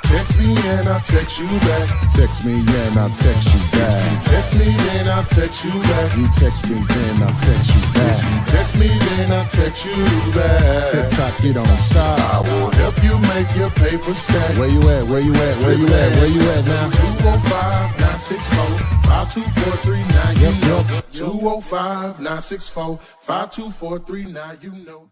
Text me and I'll text you back. Text me and I'll text you back. Text me then I'll text you back. You text me then I'll text you back. Text me then I'll text you back. TikTok, you don't stop. I will help you make your paper stack. Where you at? Where you at? Where you at? Where you at now? 205-964-5243. You know. 205-964-5243. You know.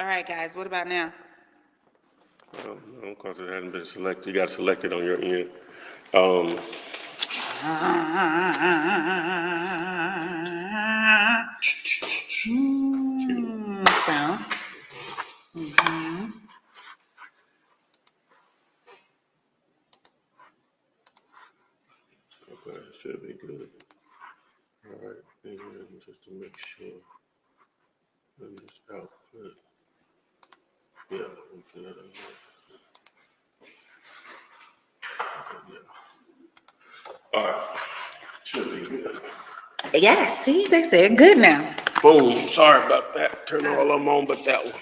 All right, guys, what about now? No, because it hadn't been selected. You got selected on your end. Sound. Okay, should be good. All right, just to make sure. Let me just output. Yeah, I'm sure that doesn't work. Okay, yeah. All right, should be good. Yeah, see, they said good now. Boom, sorry about that. Turn all of them on but that one.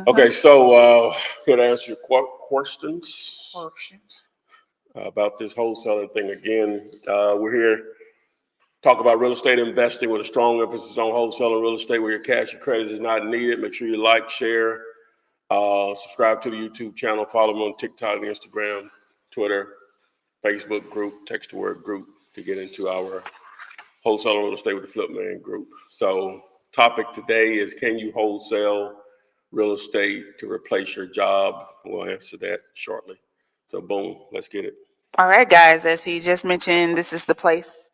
Okay, so here to answer your questions about this wholesaling thing again. We're here talk about real estate investing with a strong emphasis on wholesaling real estate where your cash or credit is not needed. Make sure you like, share, subscribe to the YouTube channel, follow me on TikTok, Instagram, Twitter, Facebook group, text to word group to get into our wholesaling real estate with the Flippinar group. So topic today is, can you wholesale real estate to replace your job? We'll answer that shortly. So boom, let's get it. All right, guys, as he just mentioned, this is the place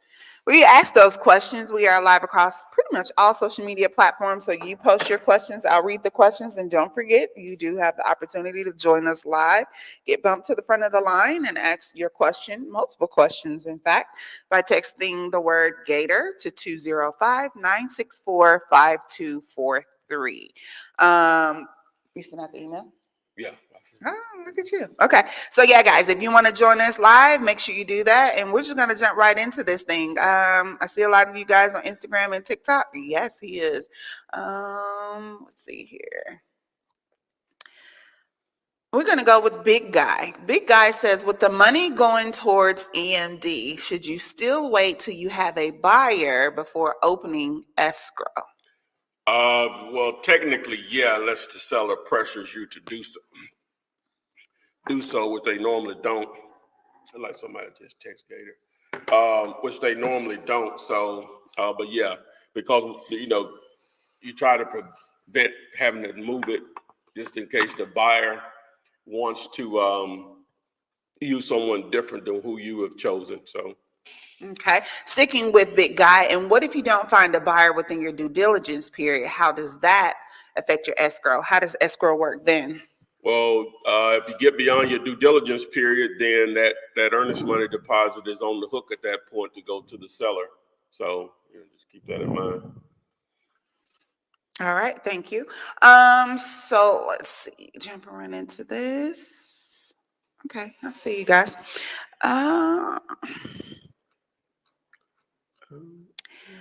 where you ask those questions. We are live across pretty much all social media platforms. So you post your questions, I'll read the questions, and don't forget, you do have the opportunity to join us live, get bumped to the front of the line and ask your question, multiple questions, in fact, by texting the word Gator to 205-964-5243. You sent out the email? Yeah. Oh, look at you. Okay. So yeah, guys, if you want to join us live, make sure you do that. And we're just going to jump right into this thing. I see a lot of you guys on Instagram and TikTok. Yes, he is. Let's see here. We're going to go with Big Guy. Big Guy says, with the money going towards EMD, should you still wait till you have a buyer before opening escrow? Well, technically, yeah, unless the seller pressures you to do so, which they normally don't. Like somebody just text Gator, which they normally don't. So, but yeah, because you try to prevent having to move it just in case the buyer wants to use someone different than who you have chosen. So. Okay, sticking with Big Guy, and what if you don't find a buyer within your due diligence period? How does that affect your escrow? How does escrow work then? Well, if you get beyond your due diligence period, then that earnest money deposit is on the hook at that point to go to the seller. So just keep that in mind. All right, thank you. So let's see, jumping right into this. Okay, I'll see you guys.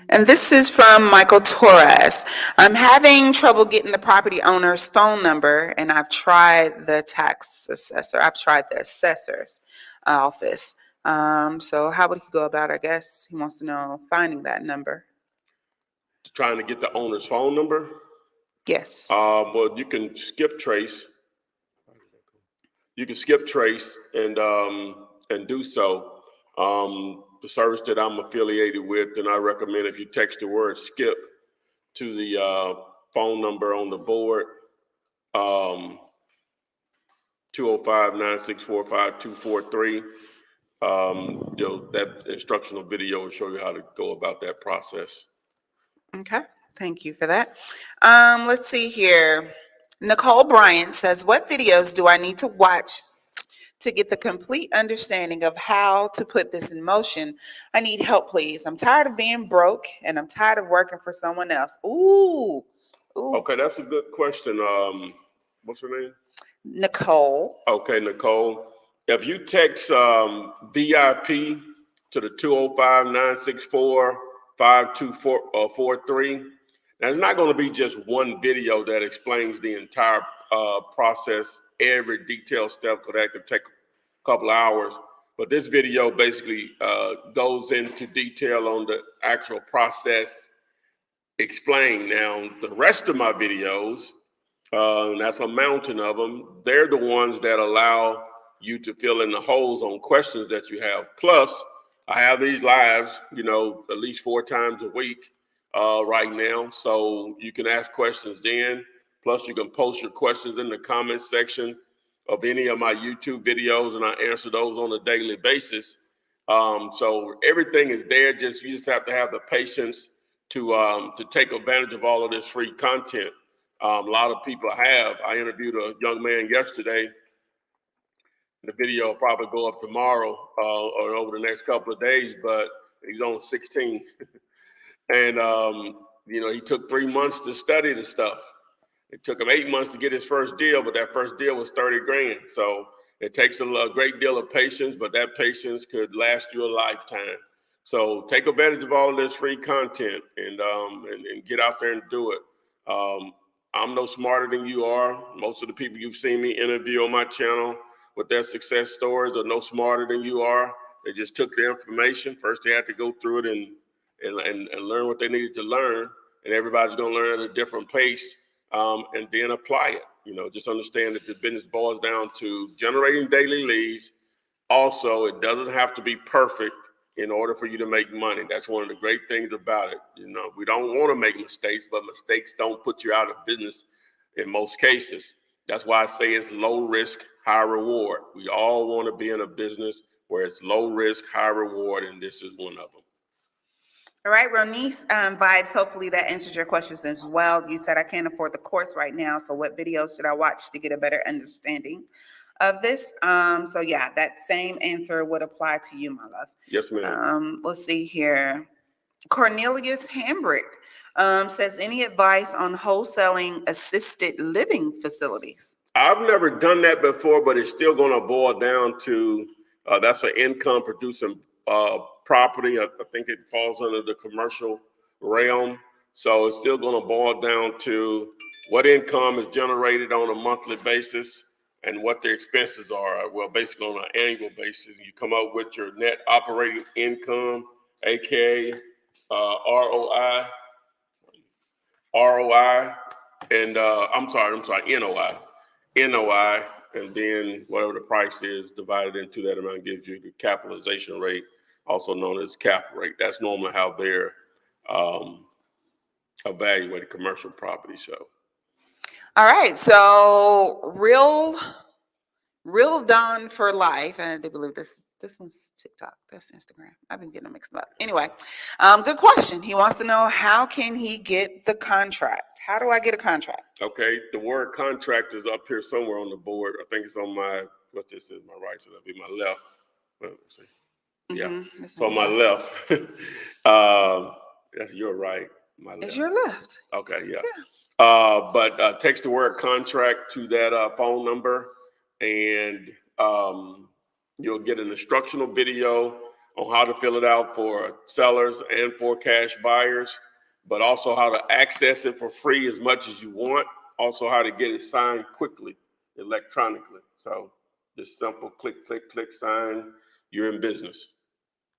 And this is from Michael Torres. I'm having trouble getting the property owner's phone number, and I've tried the tax assessor. I've tried the assessor's office. So how would he go about, I guess he wants to know, finding that number? Trying to get the owner's phone number? Yes. Well, you can skip trace. You can skip trace and do so. The service that I'm affiliated with, and I recommend if you text the word skip to the phone number on the board, 205-964-5243. That instructional video will show you how to go about that process. Okay, thank you for that. Let's see here. Nicole Bryant says, what videos do I need to watch to get the complete understanding of how to put this in motion? I need help, please. I'm tired of being broke and I'm tired of working for someone else. Ooh. Okay, that's a good question. What's her name? Nicole. Okay, Nicole. If you text VIP to the 205-964-5243, now it's not going to be just one video that explains the entire process, every detailed step, because that could take a couple hours. But this video basically goes into detail on the actual process explained. Now, the rest of my videos, and that's a mountain of them, they're the ones that allow you to fill in the holes on questions that you have. Plus, I have these lives, at least 4 times a week right now. So you can ask questions then. Plus, you can post your questions in the comments section of any of my YouTube videos, and I answer those on a daily basis. So everything is there. You just have to have the patience to take advantage of all of this free content. A lot of people have. I interviewed a young man yesterday. The video will probably go up tomorrow or over the next couple of days, but he's only 16. And, he took 3 months to study the stuff. It took him 8 months to get his first deal, but that first deal was 30 grand. So it takes a great deal of patience, but that patience could last you a lifetime. So take advantage of all of this free content and get out there and do it. I'm no smarter than you are. Most of the people you've seen me interview on my channel with their success stories are no smarter than you are. They just took the information. First, they had to go through it and learn what they needed to learn. And everybody's going to learn at a different pace and then apply it. Just understand that the business boils down to generating daily leads. Also, it doesn't have to be perfect in order for you to make money. That's one of the great things about it. We don't want to make mistakes, but mistakes don't put you out of business in most cases. That's why I say it's low risk, high reward. We all want to be in a business where it's low risk, high reward, and this is one of them. All right, Ronice Vibes, hopefully that answers your questions as well. You said I can't afford the course right now, so what videos should I watch to get a better understanding of this? So yeah, that same answer would apply to you, my love. Yes, ma'am. Let's see here. Cornelius Hambrick says, any advice on wholesaling assisted living facilities? I've never done that before, but it's still going to boil down to that's an income producing property. I think it falls under the commercial realm. So it's still going to boil down to what income is generated on a monthly basis and what their expenses are. Well, basically on an annual basis, you come up with your net operating income, aka ROI, and NOI, and then whatever the price is divided into that amount gives you the capitalization rate, also known as cap rate. That's normally how they're evaluated commercial property. So, all right. So Real Don for Life. And I do believe this one's TikTok. That's Instagram. I've been getting them mixed up. Anyway, good question. He wants to know, how can he get the contract? How do I get a contract? Okay, the word contract is up here somewhere on the board. I think it's on my, what this is, my right, so that'll be my left. Well, let's see. Yeah, so on my left. That's your right, my left. It's your left. Okay, yeah. But text the word contract to that phone number, and you'll get an instructional video on how to fill it out for sellers and for cash buyers, but also how to access it for free as much as you want. Also how to get it signed quickly, electronically. So just simple click, click, click, sign, you're in business.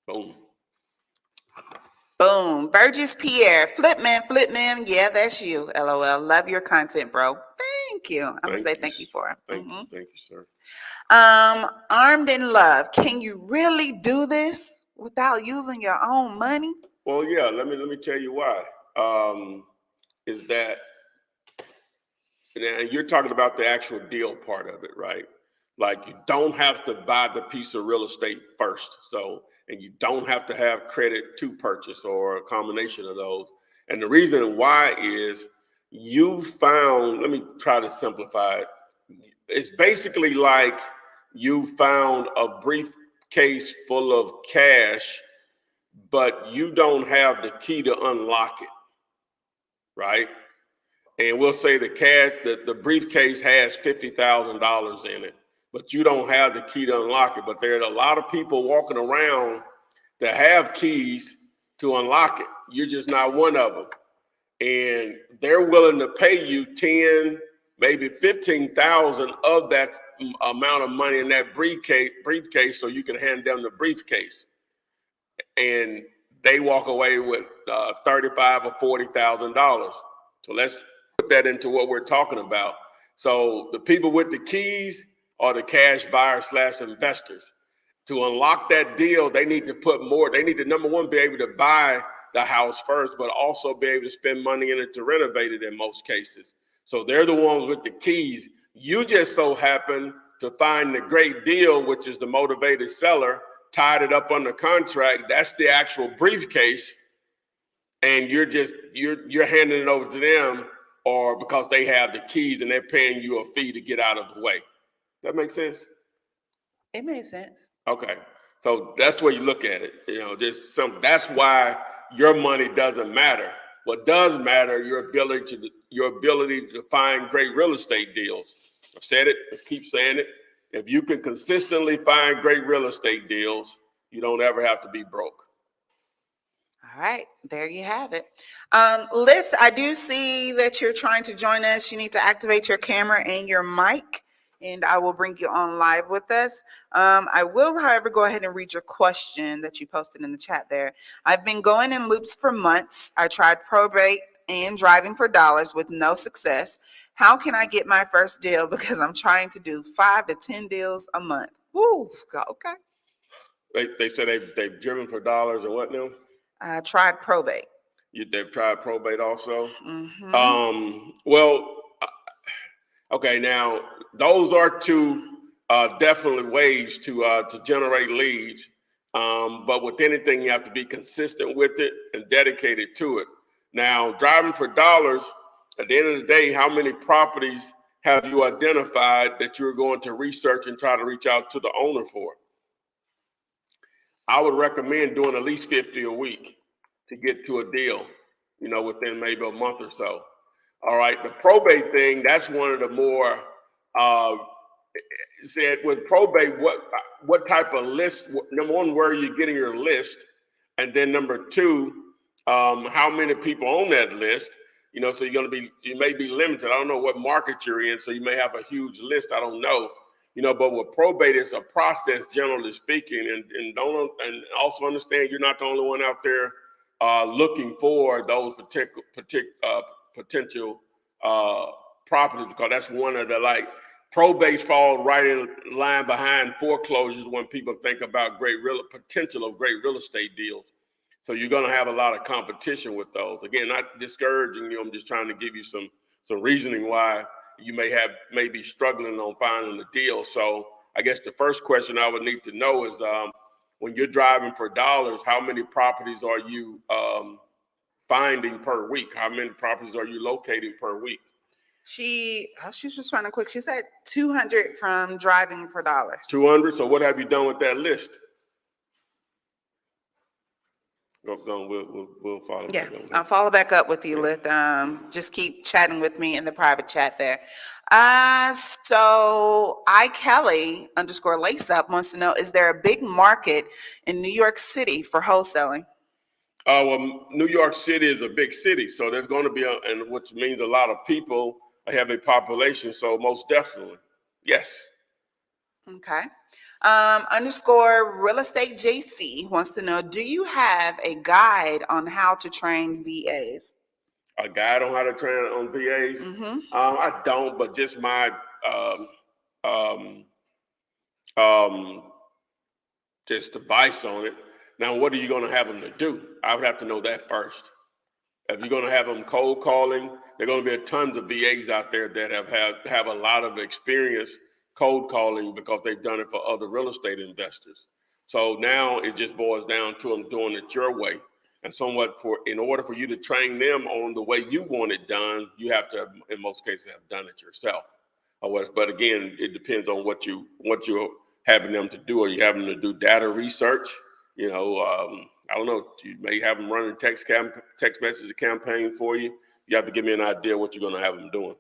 Boom. Boom. Burgess Pierre. Flipman. Yeah, that's you. LOL. Love your content, bro. Thank you. I'm going to say thank you for it. Thank you, sir. Armed in Love. Can you really do this without using your own money? Well, yeah, let me tell you why. Is that, and you're talking about the actual deal part of it, right? Like, you don't have to buy the piece of real estate first. So, and you don't have to have credit to purchase or a combination of those. And the reason why is you found, let me try to simplify it. It's basically like you found a briefcase full of cash, but you don't have the key to unlock it, right? And we'll say the cash, the briefcase has $50,000 in it, but you don't have the key to unlock it. But there are a lot of people walking around that have keys to unlock it. You're just not one of them. And they're willing to pay you 10, maybe 15,000 of that amount of money in that briefcase so you can hand them the briefcase. And they walk away with $35,000 or $40,000. So let's put that into what we're talking about. So the people with the keys are the cash buyers / investors. To unlock that deal, they need to put more. They need to, number one, be able to buy the house first, but also be able to spend money in it to renovate it in most cases. So they're the ones with the keys. You just so happen to find the great deal, which is the motivated seller, tied it up under contract. That's the actual briefcase. And you're handing it over to them, or because they have the keys and they're paying you a fee to get out of the way. That makes sense? It makes sense. Okay. So that's where you look at it. That's why your money doesn't matter. What does matter, your ability to find great real estate deals. I've said it, I keep saying it. If you can consistently find great real estate deals, you don't ever have to be broke. All right, there you have it. Lith, I do see that you're trying to join us. You need to activate your camera and your mic, and I will bring you on live with us. I will, however, go ahead and read your question that you posted in the chat there. I've been going in loops for months. I tried probate and driving for dollars with no success. How can I get my first deal? Because I'm trying to do 5 to 10 deals a month. Woo, okay. They said they've driven for dollars and what now? I tried probate. They've tried probate also? Mm-hmm. Well, okay, now those are two definitely ways to generate leads. But with anything, you have to be consistent with it and dedicated to it. Now, driving for dollars, at the end of the day, how many properties have you identified that you're going to research and try to reach out to the owner for? I would recommend doing at least 50 a week to get to a deal, within maybe a month or so. All right, the probate thing, that's one of the more, said with probate, what type of list, number one, where are you getting your list? And then number two, how many people on that list? So you may be limited. I don't know what market you're in, so you may have a huge list. I don't know. But with probate, it's a process, generally speaking, and also understand you're not the only one out there looking for those potential properties, because that's one of the probates fall right in line behind foreclosures when people think about potential of great real estate deals. So you're going to have a lot of competition with those. Again, not discouraging you. I'm just trying to give you some reasoning why you may be struggling on finding the deal. So I guess the first question I would need to know is when you're driving for dollars, how many properties are you finding per week? How many properties are you locating per week? She's responding quick. She said 200 from driving for dollars. 200. So what have you done with that list? We'll follow back on that. I'll follow back up with you, Lith. Just keep chatting with me in the private chat there. So Kelly _ lace up wants to know, is there a big market in New York City for wholesaling? Well, New York City is a big city, so there's going to be, and which means a lot of people have a population. So most definitely, yes. Okay. _ Real Estate JC wants to know, do you have a guide on how to train VAs? A guide on how to train on VAs? Mm-hmm. I don't, but just my just advice on it. Now, what are you going to have them to do? I would have to know that first. If you're going to have them cold calling, there are going to be tons of VAs out there that have a lot of experience cold calling because they've done it for other real estate investors. So now it just boils down to them doing it your way. And in order for you to train them on the way you want it done, you have to, in most cases, have done it yourself. But again, it depends on what you're having them to do. Are you having them to do data research? I don't know. You may have them running text message campaign for you. You have to give me an idea what you're going to have them doing.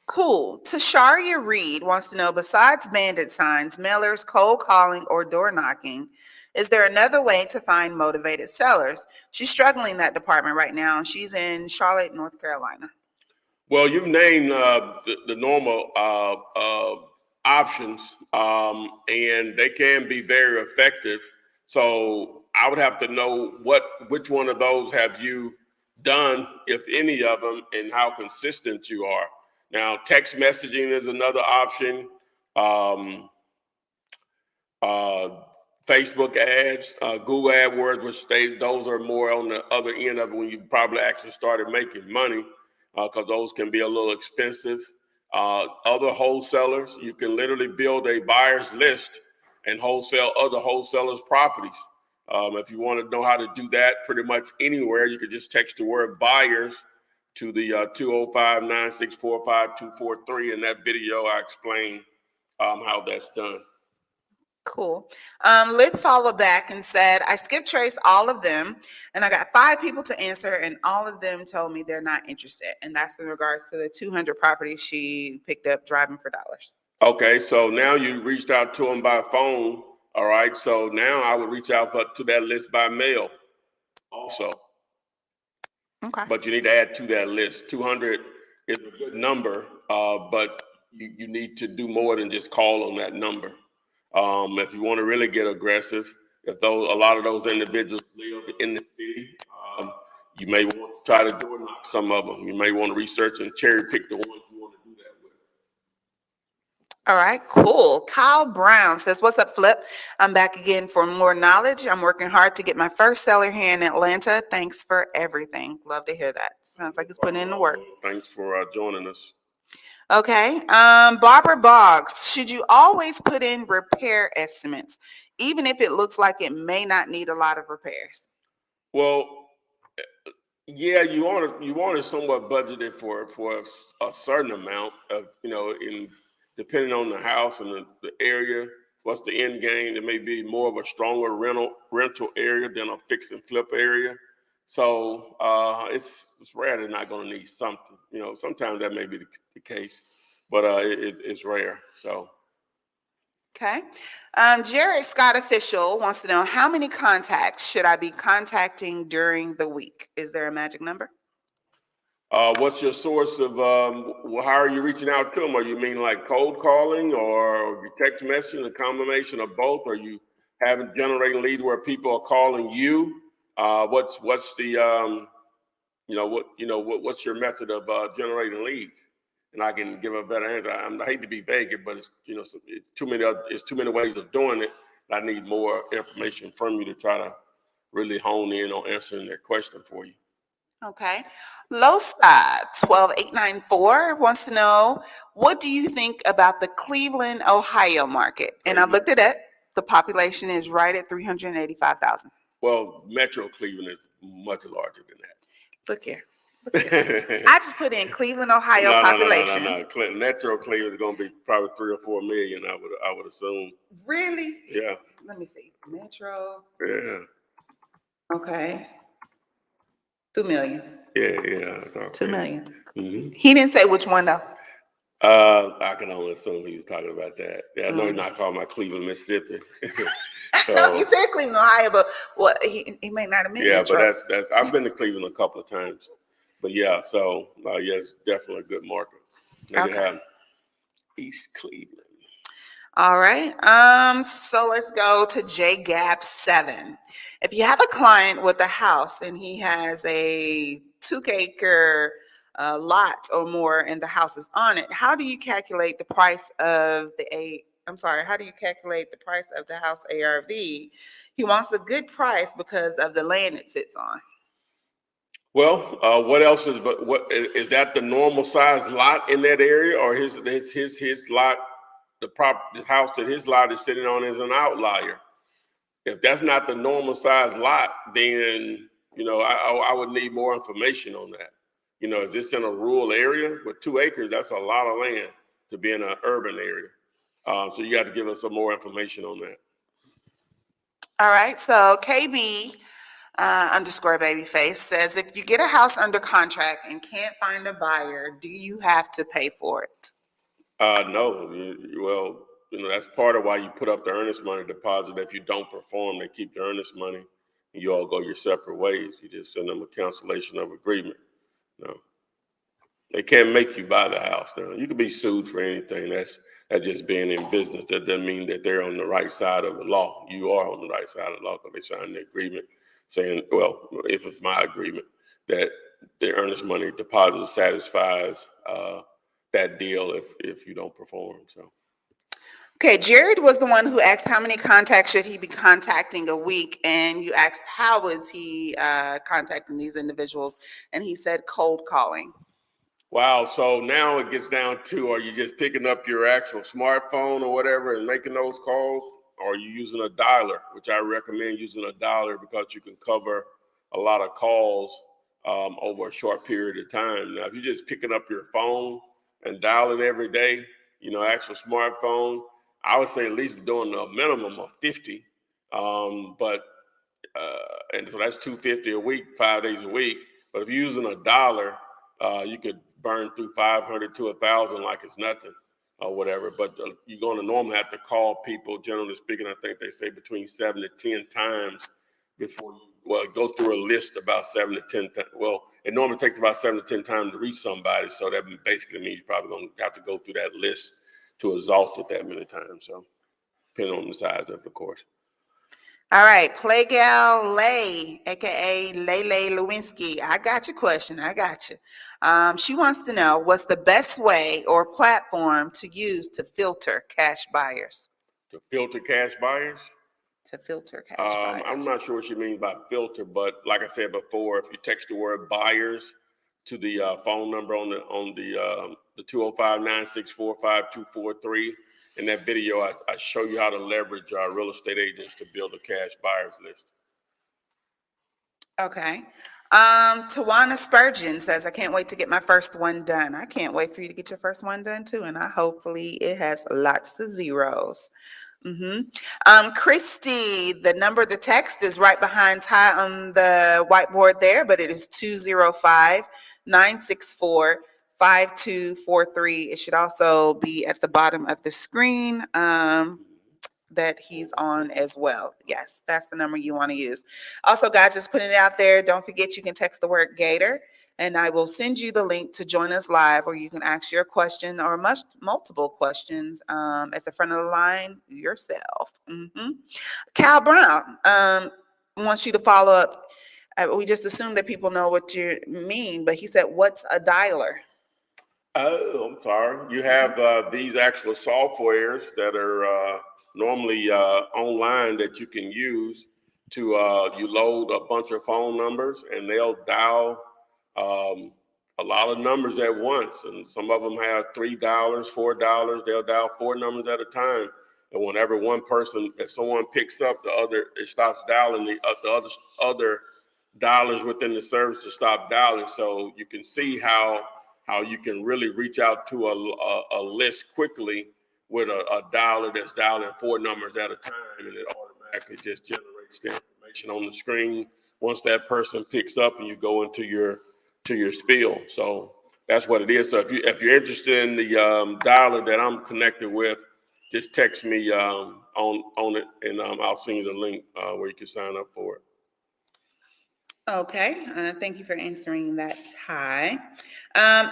Cool. Tasharia Reed wants to know, besides bandit signs, mailers, cold calling, or door knocking, is there another way to find motivated sellers? She's struggling in that department right now. She's in Charlotte, North Carolina. Well, you've named the normal options, and they can be very effective. So I would have to know which one of those have you done, if any of them, and how consistent you are. Now, text messaging is another option. Facebook ads, Google AdWords, those are more on the other end of it when you probably actually started making money, because those can be a little expensive. Other wholesalers, you can literally build a buyer's list and wholesale other wholesalers' properties. If you want to know how to do that pretty much anywhere, you could just text the word buyers to the 205-964-5243. In that video, I explain how that's done. Cool. Lid followed back and said, I skip traced all of them, and I got 5 people to answer, and all of them told me they're not interested. And that's in regards to the 200 properties she picked up driving for dollars. Okay, so now you reached out to them by phone. All right, so now I would reach out to that list by mail also. Okay. But you need to add to that list. 200 is a good number, but you need to do more than just call on that number. If you want to really get aggressive, a lot of those individuals live in the city, you may want to try to door knock some of them. You may want to research and cherry pick the ones you want to do that with. All right, cool. Kyle Brown says, what's up, Flip? I'm back again for more knowledge. I'm working hard to get my first seller here in Atlanta. Thanks for everything. Love to hear that. Sounds like it's putting in the work. Thanks for joining us. Okay. Barbara Boggs, should you always put in repair estimates, even if it looks like it may not need a lot of repairs? Well, yeah, you want to somewhat budget it for a certain amount of, depending on the house and the area. What's the end game? It may be more of a stronger rental area than a fix and flip area. So it's rare they're not going to need something. Sometimes that may be the case, but it's rare. So. Okay. Jared Scott Official wants to know, how many contacts should I be contacting during the week? Is there a magic number? What's your source of, how are you reaching out to them? Are you mean like cold calling or text messaging, a combination of both? Are you generating leads where people are calling you? What's the, what's your method of generating leads? And I can give a better answer. I hate to be vague, but it's too many ways of doing it. I need more information from you to try to really hone in on answering that question for you. Okay. Lowside 12894 wants to know, what do you think about the Cleveland, Ohio market? And I looked it up. The population is right at 385,000. Well, Metro Cleveland is much larger than that. Look here. I just put in Cleveland, Ohio population. No. Metro Cleveland is going to be probably 3 or 4 million. I would assume. Really? Yeah. Let me see. Metro. Yeah. Okay. 2 million. Yeah. 2 million. Mm-hmm. He didn't say which one though. I can only assume he was talking about that. Yeah, I know he's not calling about Cleveland, Mississippi. No, he said Cleveland, Ohio, but what he may not have meant. Yeah, Metro. but that's I've been to Cleveland a couple of times. But yeah, so yes, definitely a good market. Now you have East Cleveland. All right. So let's go to J Gap 7. If you have a client with a house and he has a 2-acre lot or more and the house is on it, how do you calculate the price of how do you calculate the price of the house ARV? He wants a good price because of the land it sits on. Well, what else is that the normal size lot in that area, or his lot, the house that his lot is sitting on is an outlier? If that's not the normal size lot, then I would need more information on that. Is this in a rural area with 2 acres? That's a lot of land to be in an urban area. So you got to give us some more information on that. All right. So KB _ babyface says, if you get a house under contract and can't find a buyer, do you have to pay for it? No. Well, that's part of why you put up the earnest money deposit. If you don't perform, they keep the earnest money and you all go your separate ways. You just send them a cancellation of agreement. No. They can't make you buy the house. Now, you could be sued for anything. That's just being in business. That doesn't mean that they're on the right side of the law. You are on the right side of the law because they signed the agreement saying, well, if it's my agreement, that the earnest money deposit satisfies that deal if you don't perform. So. Okay, Jared was the one who asked how many contacts should he be contacting a week, and you asked how is he contacting these individuals, and he said cold calling. Wow, so now it gets down to, are you just picking up your actual smartphone or whatever and making those calls, or are you using a dialer, which I recommend using a dialer because you can cover a lot of calls over a short period of time. Now, if you're just picking up your phone and dialing every day, actual smartphone, I would say at least doing a minimum of 50. And so that's $250 a week, 5 days a week. But if you're using a dollar, you could burn through 500 to 1,000 like it's nothing or whatever. But you're going to normally have to call people, generally speaking, I think they say between 7 to 10 times before you go through a list about 7 to 10 times. Well, it normally takes about 7 to 10 times to reach somebody. So that basically means you're probably going to have to go through that list to exhaust it that many times. So depending on the size of the course. All right, Playgal Lay, aka Lele Lewinsky. I got your question. I got you. She wants to know, what's the best way or platform to use to filter cash buyers? To filter cash buyers? To filter cash buyers. I'm not sure what she means by filter, but like I said before, if you text the word buyers to the phone number on the 205-964-5243. In that video, I show you how to leverage our real estate agents to build a cash buyers list. Okay. Tawana Spurgeon says, I can't wait to get my first one done. I can't wait for you to get your first one done too. And hopefully it has lots of zeros. Christy, the text is right behind Ty on the whiteboard there, but it is 205-964-5243. It should also be at the bottom of the screen that he's on as well. Yes, that's the number you want to use. Also, guys, just putting it out there, don't forget you can text the word Gator, and I will send you the link to join us live, or you can ask your question or multiple questions at the front of the line yourself. Cal Brown wants you to follow up. We just assume that people know what you mean, but he said, what's a dialer? Oh, I'm sorry. You have these actual softwares that are normally online that you can use to, you load a bunch of phone numbers and they'll dial a lot of numbers at once, and some of them have $3, $4. They'll dial 4 numbers at a time, and whenever one person, if someone picks up the other, it stops dialing the other dialers within the service to stop dialing. So you can see how you can really reach out to a list quickly with a dialer that's dialing 4 numbers at a time, and it automatically just generates the information on the screen once that person picks up and you go into your spiel. So that's what it is. So if you're interested in the dialer that I'm connected with, just text me on it, and I'll send you the link where you can sign up for it. Okay, thank you for answering that, Ty.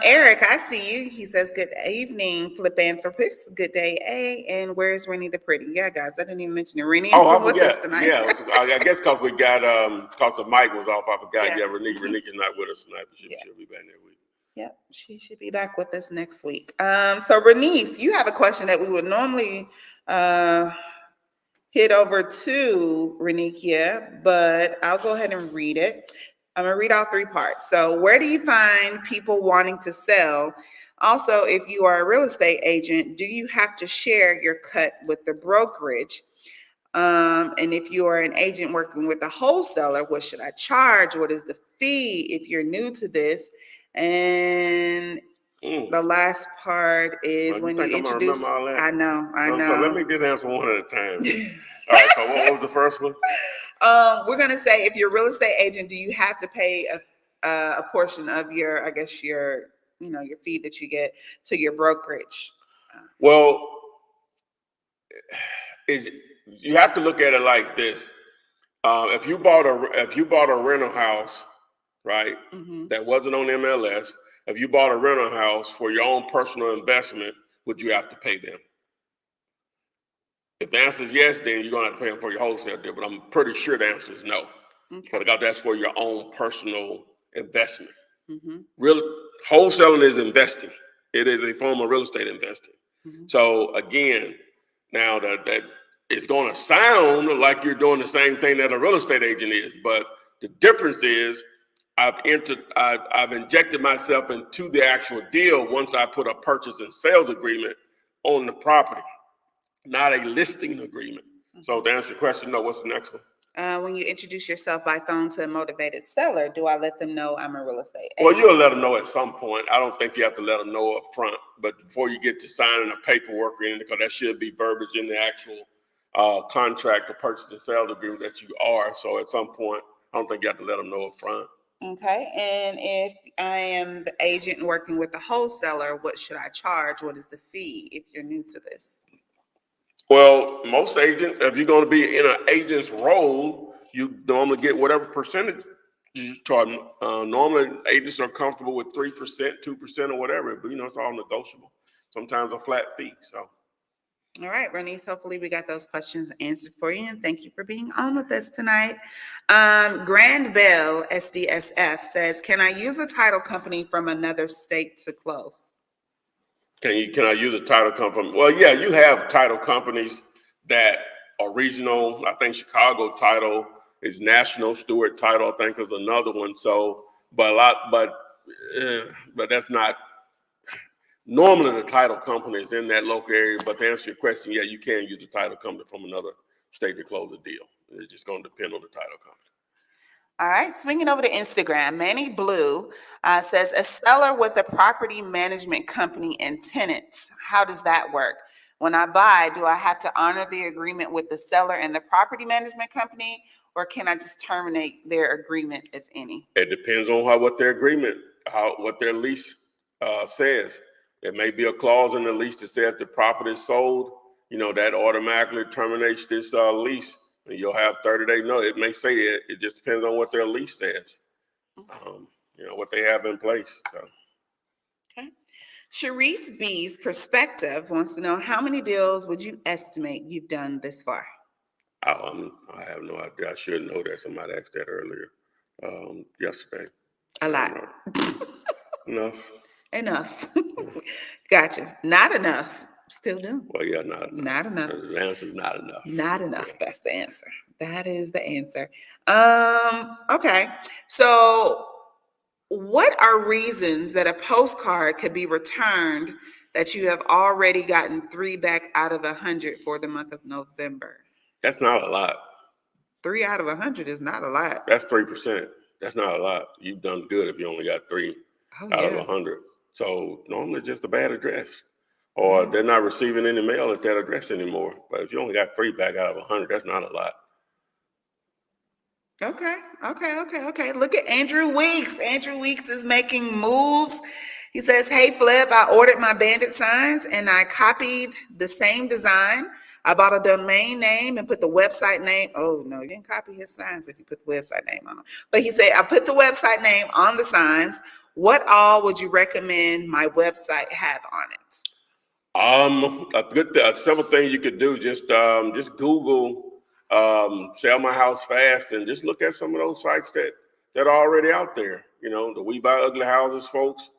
Eric, I see you. He says, good evening, Flipanthropist. Good day, A. And where's Rennie the Pretty? Yeah, guys, I didn't even mention it. Rennie is with us tonight. Yeah, I guess because we got, because the mic was off, I forgot. Yeah, Rennie is not with us tonight, but she'll be back next week. Yep, she should be back with us next week. So, Renice, you have a question that we would normally hit over to Renikia, but I'll go ahead and read it. I'm gonna read all 3 parts. So where do you find people wanting to sell? Also, if you are a real estate agent, do you have to share your cut with the brokerage? And if you are an agent working with a wholesaler, what should I charge? What is the fee if you're new to this? And the last part is when you introduce. I know. So let me just answer one at a time. All right. So what was the first one? We're gonna say, if you're a real estate agent, do you have to pay a portion of your, I guess your fee that you get to your brokerage? Well, you have to look at it like this. If you bought a rental house, right, that wasn't on MLS. If you bought a rental house for your own personal investment, would you have to pay them? If the answer is yes, then you're going to have to pay them for your wholesale deal. But I'm pretty sure the answer is no. Okay. Because that's for your own personal investment. Wholesaling is investing. It is a form of real estate investing. So again, now that it's going to sound like you're doing the same thing that a real estate agent is, but the difference is I've injected myself into the actual deal once I put a purchase and sales agreement on the property, not a listing agreement. So to answer your question, no. What's the next one? When you introduce yourself by phone to a motivated seller, do I let them know I'm a real estate agent? Well, you'll let them know at some point. I don't think you have to let them know up front, but before you get to signing a paperwork or anything, because that should be verbiage in the actual contract or purchase and sales agreement that you are. So at some point, I don't think you have to let them know up front. Okay, and if I am the agent working with the wholesaler, what should I charge? What is the fee if you're new to this? Well, most agents, if you're going to be in an agent's role, you normally get whatever percentage you charge. Normally, agents are comfortable with 3%, 2%, or whatever, but it's all negotiable. Sometimes a flat fee. So. All right, Renice, hopefully we got those questions answered for you, and thank you for being on with us tonight. Grand Bell SDSF says, can I use a title company from another state to close? Can I use a title company? Well, yeah, you have title companies that are regional. I think Chicago Title is national. Steward Title, I think, is another one. So, but that's not. Normally, the title company is in that local area, but to answer your question, yeah, you can use a title company from another state to close a deal. It's just going to depend on the title company. All right, swinging over to Instagram, Manny Blue says, a seller with a property management company and tenants, how does that work? When I buy, do I have to honor the agreement with the seller and the property management company, or can I just terminate their agreement, if any? It depends on what their agreement, what their lease says. It may be a clause in the lease that says if the property is sold, that automatically terminates this lease, and you'll have 30-day notice. It may say it. It just depends on what their lease says, what they have in place. So. Okay. Sharice B's perspective wants to know, how many deals would you estimate you've done this far? I have no idea. I should know that. Somebody asked that earlier yesterday. A lot. Enough. Gotcha. Not enough. Still do. Well, yeah, not enough. Not enough. The answer is not enough. Not enough. That's the answer. That is the answer. Okay. So What are reasons that a postcard could be returned that you have already gotten 3 back out of 100 for the month of November? That's not a lot. 3 out of 100 is not a lot. That's 3%. That's not a lot. You've done good if you only got 3 Oh, out of yeah. 100. So normally just a bad address, or they're not receiving any mail at that address anymore. But if you only got 3 back out of 100, that's not a lot. Okay. Look at Andrew Weeks. Andrew Weeks is making moves. He says, "Hey, Flip, I ordered my bandit signs and I copied the same design. I bought a domain name and put the website name." Oh, no, you didn't copy his signs if you put the website name on them. But he said, "I put the website name on the signs. What all would you recommend my website have on it?" Several things you could do. Just Google sell my house fast, and just look at some of those sites that are already out there. You know, the We Buy Ugly Houses folks,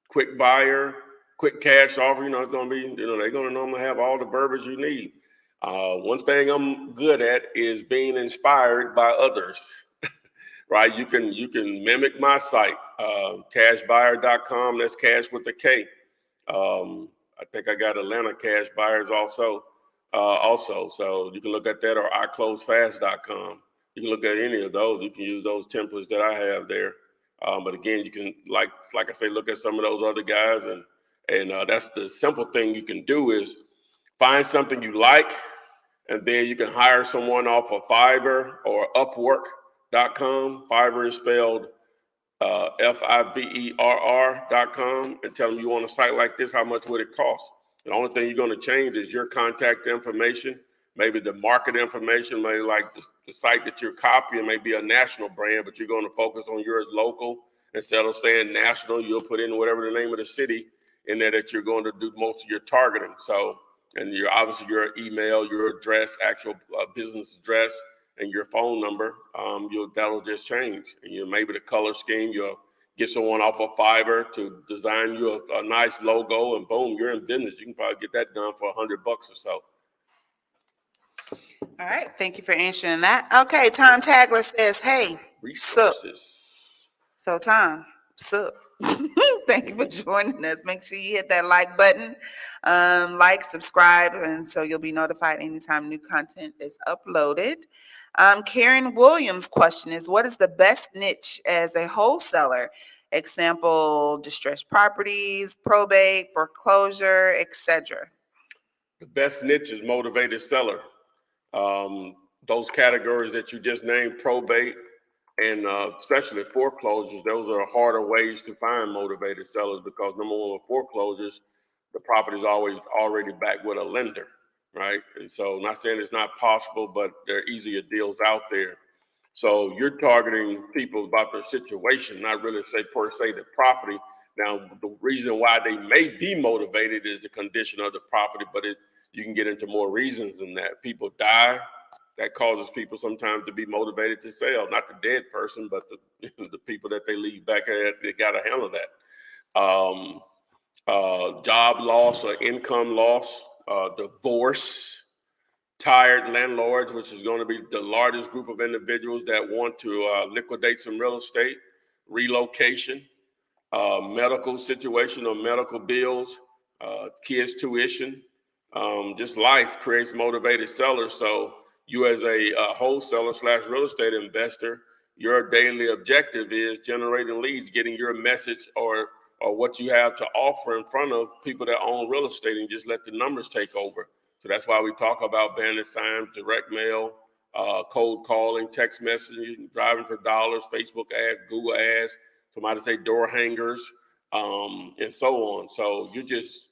quick buyer, quick cash offer. You know, it's going to be, you know, they're going to normally have all the verbiage you need. One thing I'm good at is being inspired by others. Right? You can mimic my site, cashbuyer.com. That's cash with a K. I think I got Atlanta cash buyers also. So you can look at that, or iCloseFast.com. You can look at any of those. You can use those templates that I have there. But again, you can, like I say, look at some of those other guys, and that's the simple thing you can do is find something you like, and then you can hire someone off of Fiverr or Upwork.com. Fiverr is spelled Fiverr.com, and tell them you want a site like this, how much would it cost? The only thing you're going to change is your contact information, maybe the market information, maybe like the site that you're copying may be a national brand, but you're going to focus on yours local. Instead of saying national, you'll put in whatever the name of the city in there that you're going to do most of your targeting. So, and obviously your email, your address, actual business address, and your phone number, that'll just change. And maybe the color scheme, you'll get someone off of Fiverr to design you a nice logo, and boom, you're in business. You can probably get that done for $100 or so. All right. Thank you for answering that. Okay. Tom Tagler says, "Hey, Resources. So Tom, thank you for joining us. Make sure you hit that like button, like, subscribe, and so you'll be notified anytime new content is uploaded." Karen Williams' question is, "What is the best niche as a wholesaler? Example, distressed properties, probate, foreclosure, etc." The best niche is motivated seller. Those categories that you just named, probate, and especially foreclosures, those are harder ways to find motivated sellers, because number one, with foreclosures, the property is always already backed with a lender, right? And so, not saying it's not possible, but there are easier deals out there. So you're targeting people about their situation, not really per se the property. Now, the reason why they may be motivated is the condition of the property, but you can get into more reasons than that. People die. That causes people sometimes to be motivated to sell, not the dead person, but the people that they leave back at. They got to handle that. Job loss or income loss, divorce, tired landlords, which is going to be the largest group of individuals that want to liquidate some real estate, relocation, medical situation or medical bills, kids' tuition, just life creates motivated sellers. So you as a wholesaler / real estate investor, your daily objective is generating leads, getting your message or what you have to offer in front of people that own real estate, and just let the numbers take over. So that's why we talk about bandit signs, direct mail, cold calling, text messaging, driving for dollars, Facebook ads, Google ads, somebody say door hangers, and so on. So you just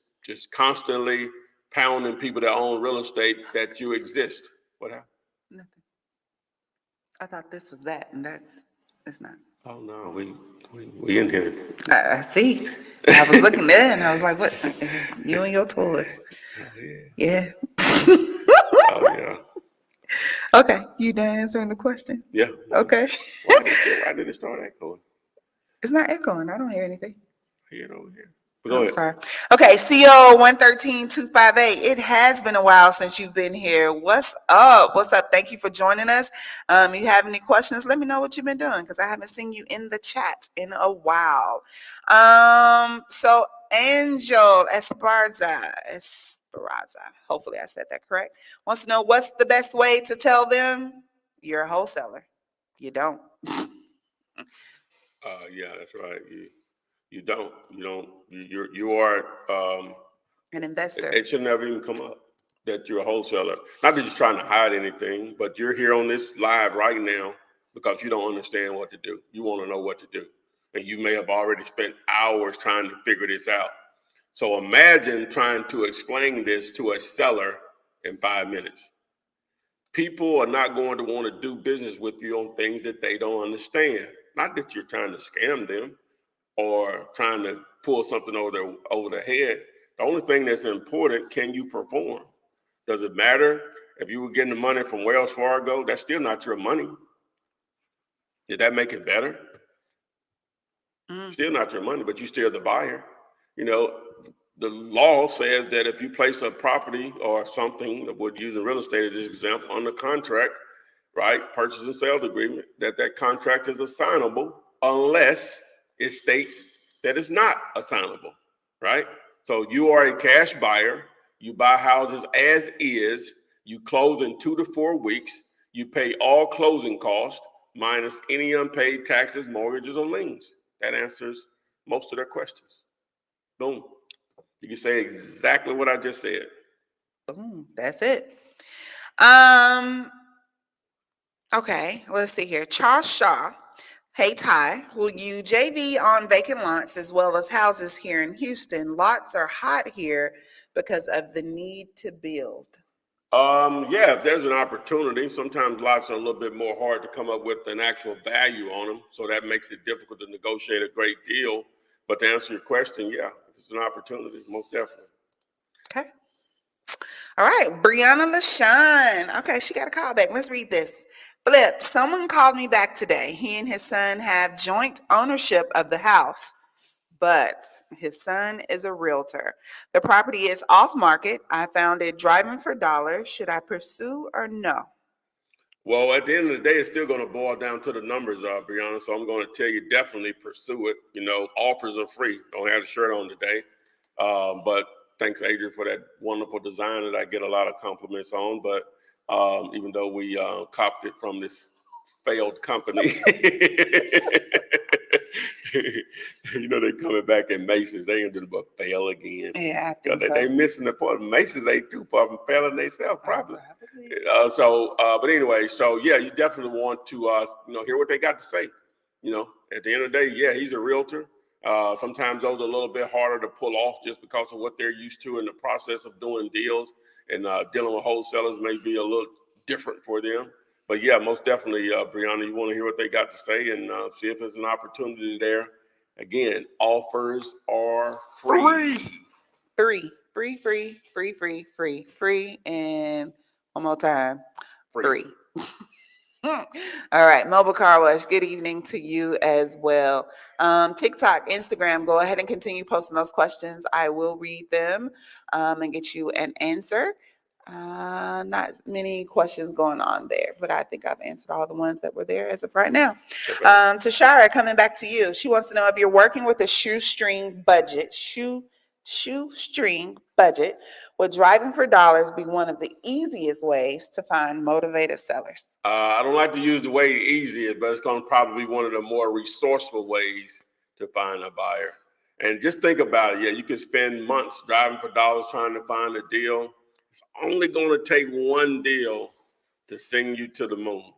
constantly pounding people that own real estate that you exist. What happened? Nothing. I thought this was that, and it's not. Oh no, we in here. I see. I was looking there, and I was like, "What? You and your toys?" Oh yeah. Yeah. Oh yeah. Okay. You done answering the question? Yeah. Okay. Why did it start echoing? It's not echoing. I don't hear anything. I hear it over here. But go I'm ahead. sorry. Okay, CO 113258. It has been a while since you've been here. What's up? What's up? Thank you for joining us. You have any questions? Let me know what you've been doing because I haven't seen you in the chat in a while. So Angel Esparza, hopefully I said that correct, wants to know what's the best way to tell them you're a wholesaler. You don't. Yeah, that's right. You don't. You are. An investor. It should never even come up that you're a wholesaler. Not that you're trying to hide anything, but you're here on this live right now because you don't understand what to do. You want to know what to do. And you may have already spent hours trying to figure this out. So imagine trying to explain this to a seller in 5 minutes. People are not going to want to do business with you on things that they don't understand. Not that you're trying to scam them or trying to pull something over their head. The only thing that's important, can you perform? Does it matter if you were getting the money from Wells Fargo? That's still not your money. Did that make it better? Still not your money, but you're still the buyer. You know, the law says that if you place a property or something, we're using real estate as this example, under contract, right, purchase and sales agreement, that contract is assignable unless it states that it's not assignable, right? So you are a cash buyer. You buy houses as is. You close in 2 to 4 weeks. You pay all closing costs minus any unpaid taxes, mortgages, or liens. That answers most of their questions. Boom. You can say exactly what I just said. Boom. That's it. Okay, let's see here. Charles Shaw. Hey Ty, will you JV on vacant lots as well as houses here in Houston? Lots are hot here because of the need to build. Yeah, if there's an opportunity, sometimes lots are a little bit more hard to come up with an actual value on them. So that makes it difficult to negotiate a great deal. But to answer your question, yeah, if it's an opportunity, most definitely. Okay. All right, Brianna LaShawn. Okay, she got a call back. Let's read this. Flip, someone called me back today. He and his son have joint ownership of the house, but his son is a realtor. The property is off market. I found it driving for dollars. Should I pursue or no? Well, at the end of the day, it's still going to boil down to the numbers, Brianna. So I'm going to tell you, definitely pursue it. You know, offers are free. Don't have the shirt on today. But thanks, Adrian, for that wonderful design that I get a lot of compliments on. But even though we copied it from this failed company, you know, they coming back in Macy's. They ended up fail again. Yeah, I think so. They missing the point. Macy's ain't too far from failing themselves, probably. But anyway, so yeah, you definitely want to, hear what they got to say. You know, at the end of the day, yeah, he's a realtor. Sometimes those are a little bit harder to pull off just because of what they're used to in the process of doing deals, and dealing with wholesalers may be a little different for them. But yeah, most definitely, Brianna, you want to hear what they got to say and see if there's an opportunity there. Again, offers are free. Free, and one more time, free. All right, Mobile Car Wash, good evening to you as well. TikTok, Instagram, go ahead and continue posting those questions. I will read them and get you an answer. Not many questions going on there, but I think I've answered all the ones that were there as of right now. Okay. Tashara, coming back to you. She wants to know if you're working with a shoestring budget. Shoestring budget, would driving for dollars be one of the easiest ways to find motivated sellers? I don't like to use the word easiest, but it's going to probably be one of the more resourceful ways to find a buyer. And just think about it. Yeah, you can spend months driving for dollars trying to find a deal. It's only going to take one deal to send you to the moon,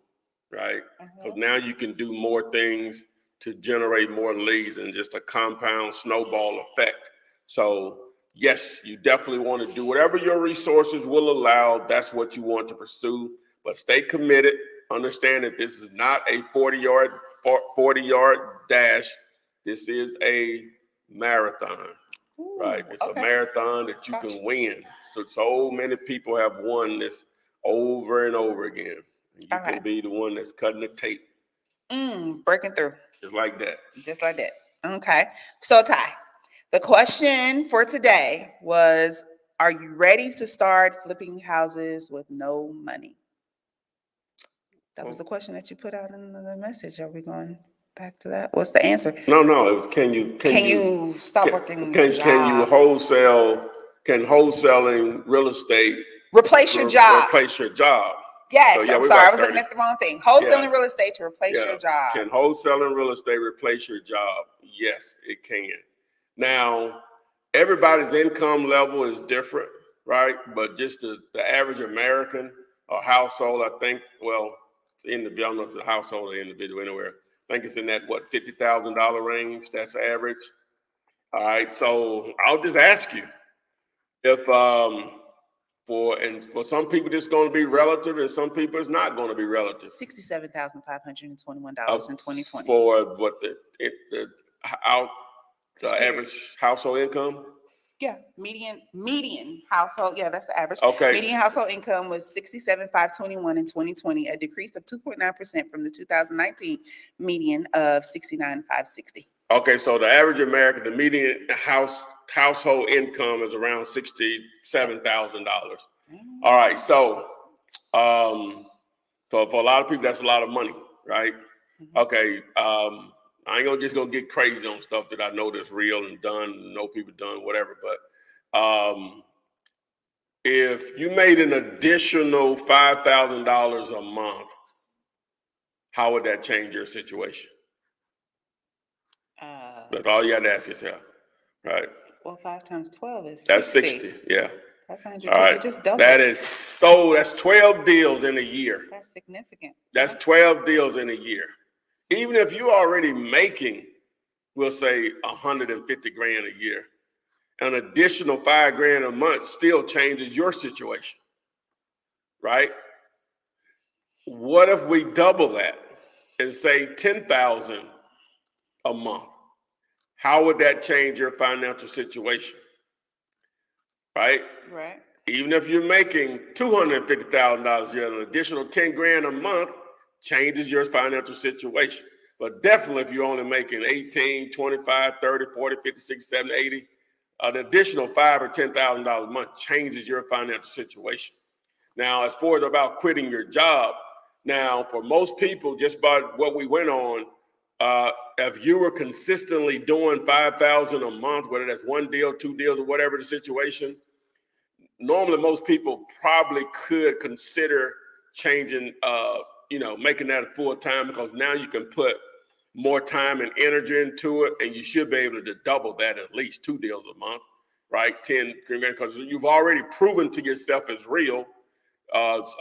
right? Because now you can do more things to generate more leads and just a compound snowball effect. So yes, you definitely want to do whatever your resources will allow. That's what you want to pursue, but stay committed. Understand that this is not a 40-yard dash. This is a marathon, right? It's a marathon that you can win. So many people have won this over and over again. You can be the one that's cutting the tape. Breaking through. Just like that. Just like that. Okay. So Ty, The question for today was, are you ready to start flipping houses with no money? That was the question that you put out in the message. Are we going back to that? What's the answer? No, it was can you stop working can you wholesale, can wholesaling real estate replace your job? Replace your job. Yes, So, yeah, I'm we're sorry, I about was looking 30. at the wrong thing. Wholesaling real estate to replace Yeah. your job. Can wholesaling real estate replace your job? Yes, it can. Now, everybody's income level is different, right? But just the average American or household, I think, well, I don't know if it's a household or individual anywhere. I think it's in that, what, $50,000 range? That's average. All right, so I'll just ask you if for some people it's going to be relative, and some people it's not going to be relative. $67,521 in 2020. For what the average household income? Yeah, median household. Yeah, that's the average. Okay. Median household income was $67,521 in 2020, a decrease of 2.9% from the 2019 median of $69,560. Okay, so the average American, the median household income is around $67,000. All right, so so for a lot of people, that's a lot of money, right? Mm-hmm. Okay, I ain't just gonna get crazy on stuff that I know that's real and done, know people done, whatever. But if you made an additional $5,000 a month, how would that change your situation? That's all you got to ask yourself, right? Well, 5 times 12 is 60. That's 60, yeah. That's 100. All right. Just double. That's 12 deals in a year. That's significant. That's 12 deals in a year. Even if you're already making, we'll say 150 grand a year, an additional 5 grand a month still changes your situation, right? What if we double that and say 10,000 a month? How would that change your financial situation? Right? Right. Even if you're making $250,000 a year, an additional 10 grand a month changes your financial situation. But definitely if you're only making 18, 25, 30, 40, 50, 60, 70, 80, an additional $5,000 or $10,000 a month changes your financial situation. Now, as far as about quitting your job, now for most people, just by what we went on, if you were consistently doing $5,000 a month, whether that's 1 deal, 2 deals, or whatever the situation, normally most people probably could consider changing, making that a full time, because now you can put more time and energy into it, and you should be able to double that at least 2 deals a month, right? 10, because you've already proven to yourself as real,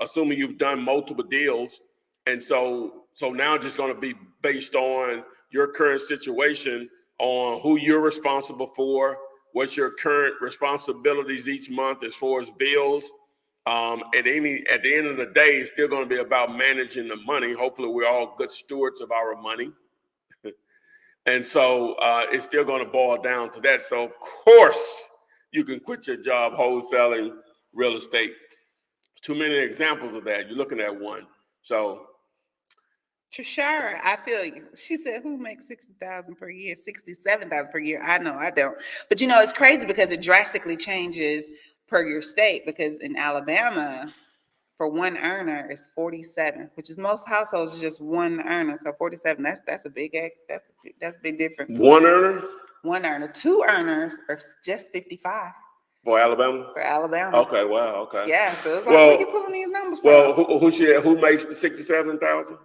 assuming you've done multiple deals. And so now it's just going to be based on your current situation, on who you're responsible for, what's your current responsibilities each month as far as bills. At the end of the day, it's still going to be about managing the money. Hopefully, we're all good stewards of our money. And so it's still going to boil down to that. So, of course, you can quit your job wholesaling real estate. Too many examples of that. You're looking at one. So, Trishara, I feel you. She said, who makes $60,000 per year, $67,000 per year? I know I don't. But it's crazy because it drastically changes per your state, because in Alabama, for one earner is 47, which is most households is just one earner. So 47, that's a big difference. One earner? One earner. 2 earners are just 55. For Alabama? For Alabama. Okay, wow, okay. Yeah, so it's like, where you pulling these numbers from? Well, who makes the 67,000?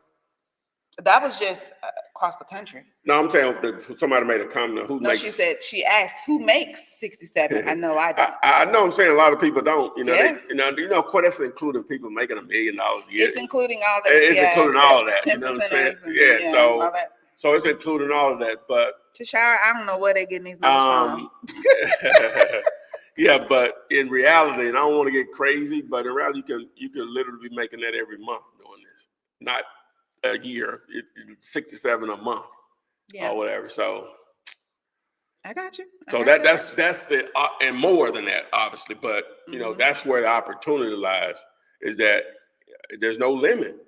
That was just across the country. No, I'm saying somebody made a comment. She asked who makes 67. I know I don't. I know. I'm saying a lot of people don't. Yeah. Of course, that's including people making $1 million a year. It's including all that. It's including all of that. You know what I'm saying? All that. So it's including all of that. But Tashara, I don't know where they're getting these numbers from. Yeah, but in reality, and I don't want to get crazy, but in reality, you can literally be making that every month doing this, not a year. It's 67 a month, or whatever. So I got you. That's the and more than that, obviously. But that's where the opportunity lies. Is that there's no limit.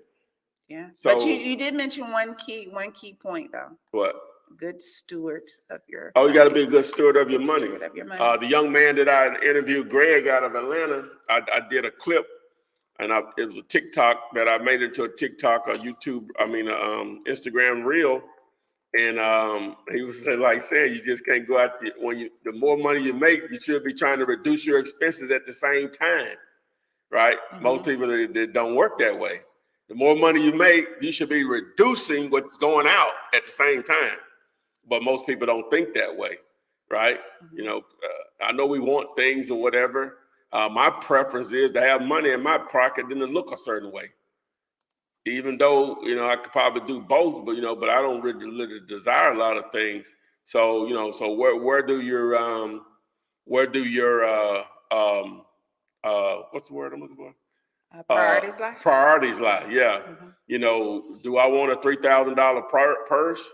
Yeah. So, but you did mention one key point though. What? good steward of your. Oh, you got to be a good steward of your Good money. steward of your money. The young man that I interviewed, Greg, out of Atlanta, I did a clip, and it was a TikTok that I made into a TikTok, a YouTube, Instagram reel. And he was saying, you just can't go out there. The more money you make, you should be trying to reduce your expenses at the same time, right? Mm-hmm. Most people, they don't work that way. The more money you make, you should be reducing what's going out at the same time. But most people don't think that way, right? Mm-hmm. I know we want things or whatever. My preference is to have money in my pocket than to look a certain way. Even though, I could probably do both, but I don't really desire a lot of things. So, so where do your what's the word I'm looking for? Priorities lie? Priorities lie, yeah. Mm-hmm. Do I want a $3,000 purse,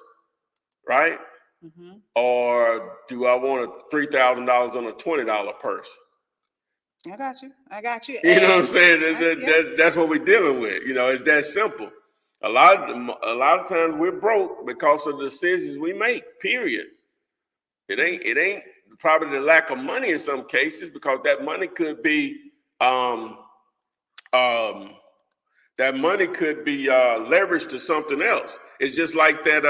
right? Mm-hmm. Or do I want a $3,000 on a $20 purse? I got you. You know what I'm saying? That's what we're dealing with. It's that simple. A lot of times we're broke because of the decisions we make, period. It ain't probably the lack of money in some cases, because that money could be leveraged to something else. It's just like that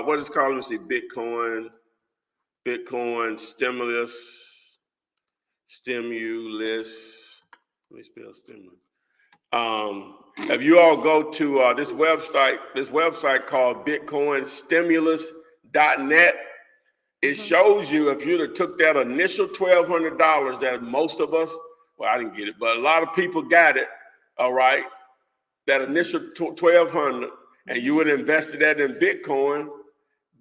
what is it called? Let's see, Bitcoin stimulus. Let me spell stimulus. If you all go to this website called bitcoinstimulus.net, it shows you if you'd have took that initial $1,200 that most of us, well, I didn't get it, but a lot of people got it, all right, that initial $1,200, and you would have invested that in Bitcoin,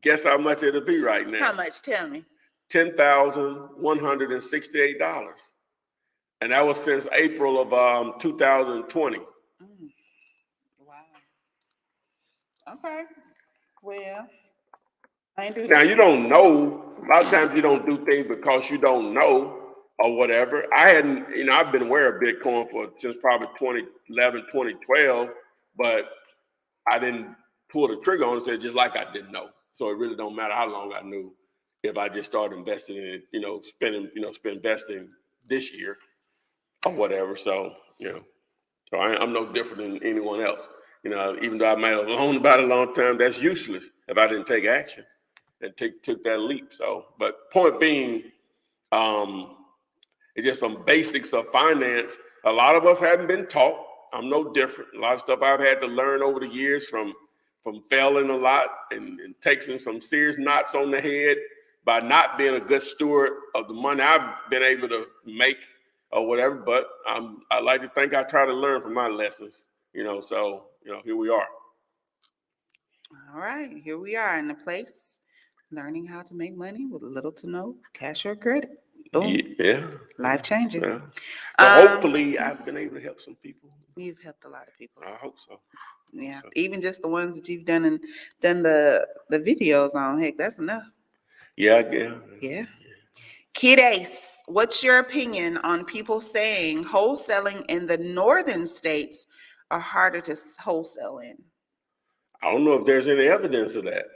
guess how much it'll be right now? How much? Tell me. $10,168. And that was since April of 2020. Wow. Okay. Well, I ain't do that. Now, you don't know. A lot of times you don't do things because you don't know or whatever. I've been aware of Bitcoin since probably 2011, 2012, but I didn't pull the trigger on it, just like I didn't know. So it really don't matter how long I knew. If I just started investing in it, investing this year or whatever. So, so I'm no different than anyone else. Even though I might have known about it a long time, that's useless if I didn't take action and took that leap. So, but point being, it's just some basics of finance. A lot of us haven't been taught. I'm no different. A lot of stuff I've had to learn over the years from failing a lot and taking some serious knots on the head by not being a good steward of the money I've been able to make or whatever. But I like to think I try to learn from my lessons, so, here we are. All right, here we are in the place, learning how to make money with little to no cash or credit. Boom. Yeah. Life changing. Yeah. So hopefully I've been able to help some people. You've helped a lot of people. I hope so. Yeah. Even just the ones that you've done the videos on. Heck, that's enough. Yeah. Kid Ace, what's your opinion on people saying wholesaling in the northern states are harder to wholesale in? I don't know if there's any evidence of that.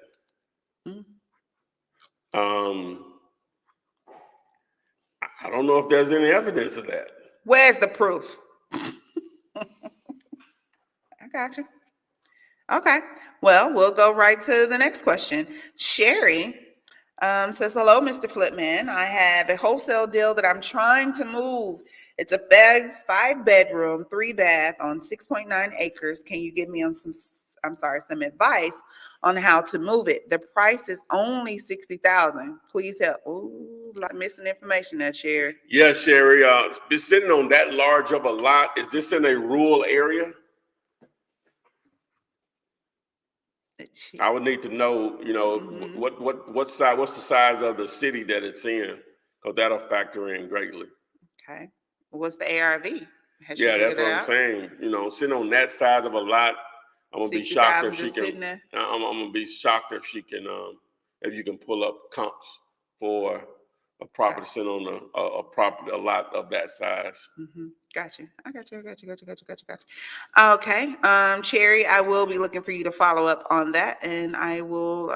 I don't know if there's any evidence of that. Where's the proof? I got you. Okay. Well, we'll go right to the next question. Sherry says, hello, Mr. Flipman. I have a wholesale deal that I'm trying to move. It's a 5-bedroom, 3-bath on 6.9 acres. Can you give me some advice on how to move it? The price is only $60,000. Please help. Ooh, like missing information there, Sherry. Yeah, Sherry. Been sitting on that large of a lot. Is this in a rural area? I would need to know, what's the size of the city that it's in, because that'll factor in greatly. Okay. What's the ARV? Yeah, that's what I'm saying. Sitting on that size of a lot, I'm gonna be shocked if she can. I'm gonna be shocked if she can. If you can pull up comps for a property sitting on a lot of that size. Got you. I got you. Okay. Cherry, I will be looking for you to follow up on that, and I will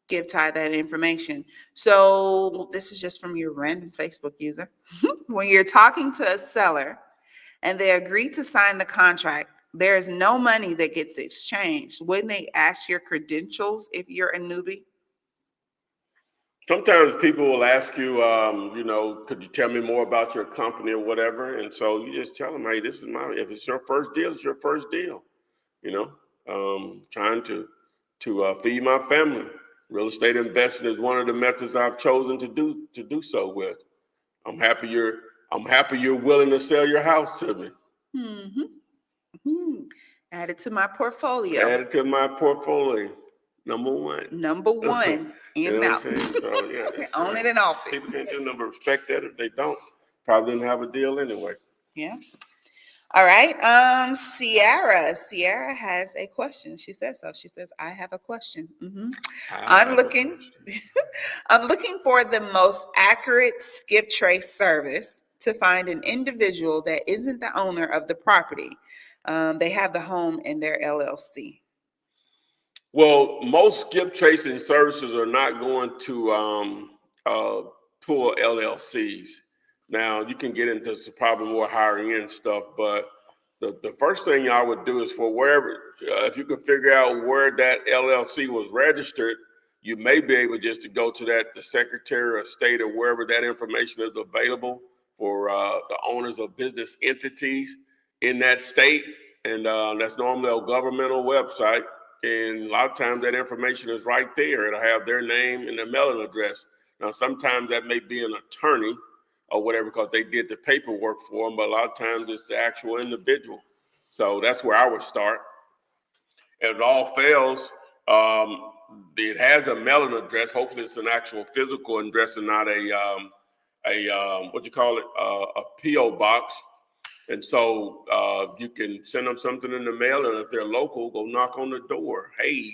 give Ty that information. So this is just from your random Facebook user. When you're talking to a seller and they agree to sign the contract, there is no money that gets exchanged. Wouldn't they ask your credentials if you're a newbie? Sometimes people will ask you, could you tell me more about your company or whatever? And so you just tell them, hey, this is if it's your first deal, it's your first deal. Trying to feed my family. Real estate investing is one of the methods I've chosen to do so with. I'm happy you're willing to sell your house to me. Mm-hmm. Mm-hmm. Add it to my portfolio. Add it to my portfolio. Number one. Number one. In and out. So yeah, Own it and off it. People can't do nothing but respect that. If they don't, probably didn't have a deal anyway. Yeah. All right. Sierra has a question. She says so. She says, I have a question. I'm looking for the most accurate skip trace service to find an individual that isn't the owner of the property. They have the home in their LLC. Well, most skip tracing services are not going to pull LLCs. Now, you can get into some probably more higher end stuff, but the first thing I would do is for wherever, if you can figure out where that LLC was registered, you may be able just to go to the Secretary of State or wherever that information is available for the owners of business entities in that state. And that's normally a governmental website. And a lot of times that information is right there. It'll have their name and their mailing address. Now, sometimes that may be an attorney or whatever because they did the paperwork for them, but a lot of times it's the actual individual. So that's where I would start. If it all fails, it has a mailing address. Hopefully it's an actual physical address and not a P.O. box. And so you can send them something in the mail, and if they're local, go knock on the door. Hey,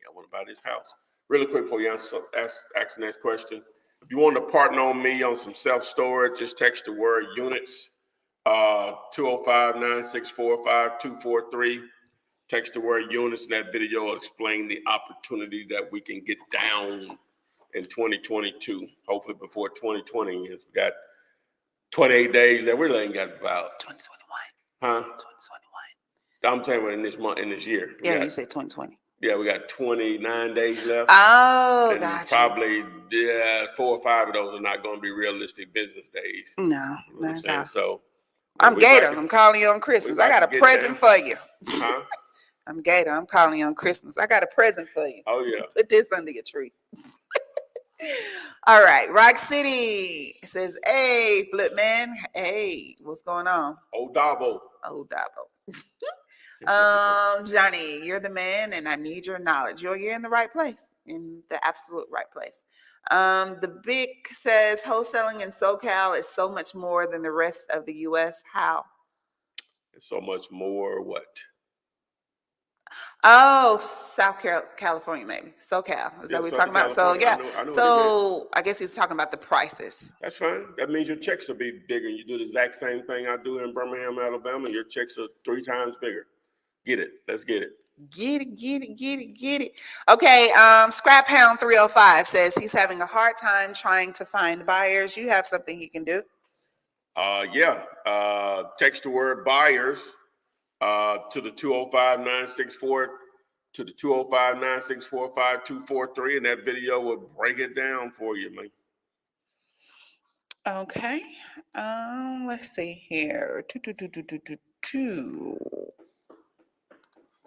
I want to buy this house. Really quick before you ask the next question. If you want to partner on me on some self-storage, just text the word units, 205-964-5243. Text the word units, and that video will explain the opportunity that we can get down in 2022, hopefully before 2020 is. We got 28 days that we really ain't got about 2021. Huh? 2021. I'm saying in this month, in this year. Yeah, you said 2020. Yeah, we got 29 days left. Oh, and gotcha. Probably 4 or 5 of those are not going to be realistic business days. No, you know no. So I'm Gator. I'm calling you on Christmas. I got a present for you. Huh? I'm Gator. I'm calling you on Christmas. I got a present for you. Oh, yeah. Put this under your tree. All right. Rock City says, hey, Flip Man. Hey, what's going on? Old Dabo. Johnny, you're the man and I need your knowledge. You're in the right place, in the absolute right place. The Big says wholesaling in SoCal is so much more than the rest of the U.S. How? It's so much more what? Oh, South California, maybe. SoCal. Is that what we're talking about? So, yeah. I know I guess he's talking about the prices. That's fine. That means your checks will be bigger. You do the exact same thing I do in Birmingham, Alabama. Your checks are 3 times bigger. Get it. Let's get it. Get it. Okay. Scrap Hound 305 says he's having a hard time trying to find buyers. You have something he can do? Yeah. Text the word buyers to the 205-964-5243, and that video will break it down for you, man. Okay. Let's see here.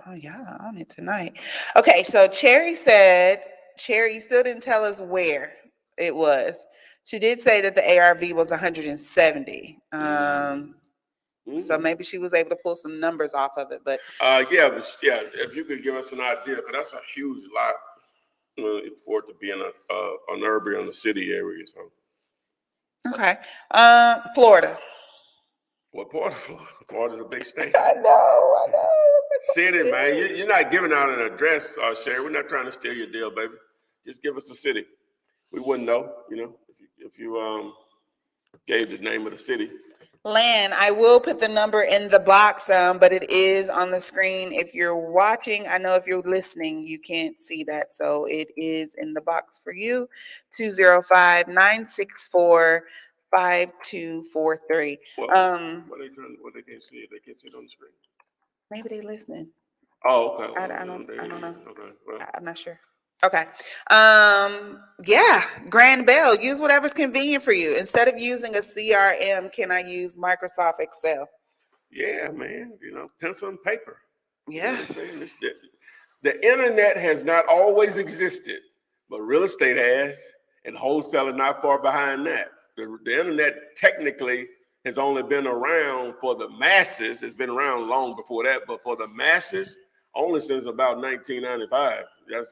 Oh, yeah, on it tonight. Okay, so Cherry still didn't tell us where it was. She did say that the ARV was 170. So maybe she was able to pull some numbers off of it. But if you could give us an idea, because that's a huge lot for it to be in an urban or in the city area. So. Okay. Florida. What part of Florida? Florida's a big state. I know. City, man. You're not giving out an address, Sherry. We're not trying to steal your deal, baby. Just give us a city. We wouldn't know, if you gave the name of the city. Lan, I will put the number in the box, but it is on the screen. If you're watching, I know if you're listening, you can't see that. So it is in the box for you, 205-964-5243. Well, what they trying? What they can't see it? They can't see it on the screen. Maybe they listening. Oh, okay. I Well, don't know. Okay. Well, I'm not sure. Okay. Yeah, Grand Bell, use whatever's convenient for you. Instead of using a CRM, can I use Microsoft Excel? yeah, man. Pencil and paper. Yeah. You know what I'm saying? The internet has not always existed, but real estate has, and wholesale is not far behind that. The internet technically has only been around for the masses. It's been around long before that, but for the masses, only since about 1995.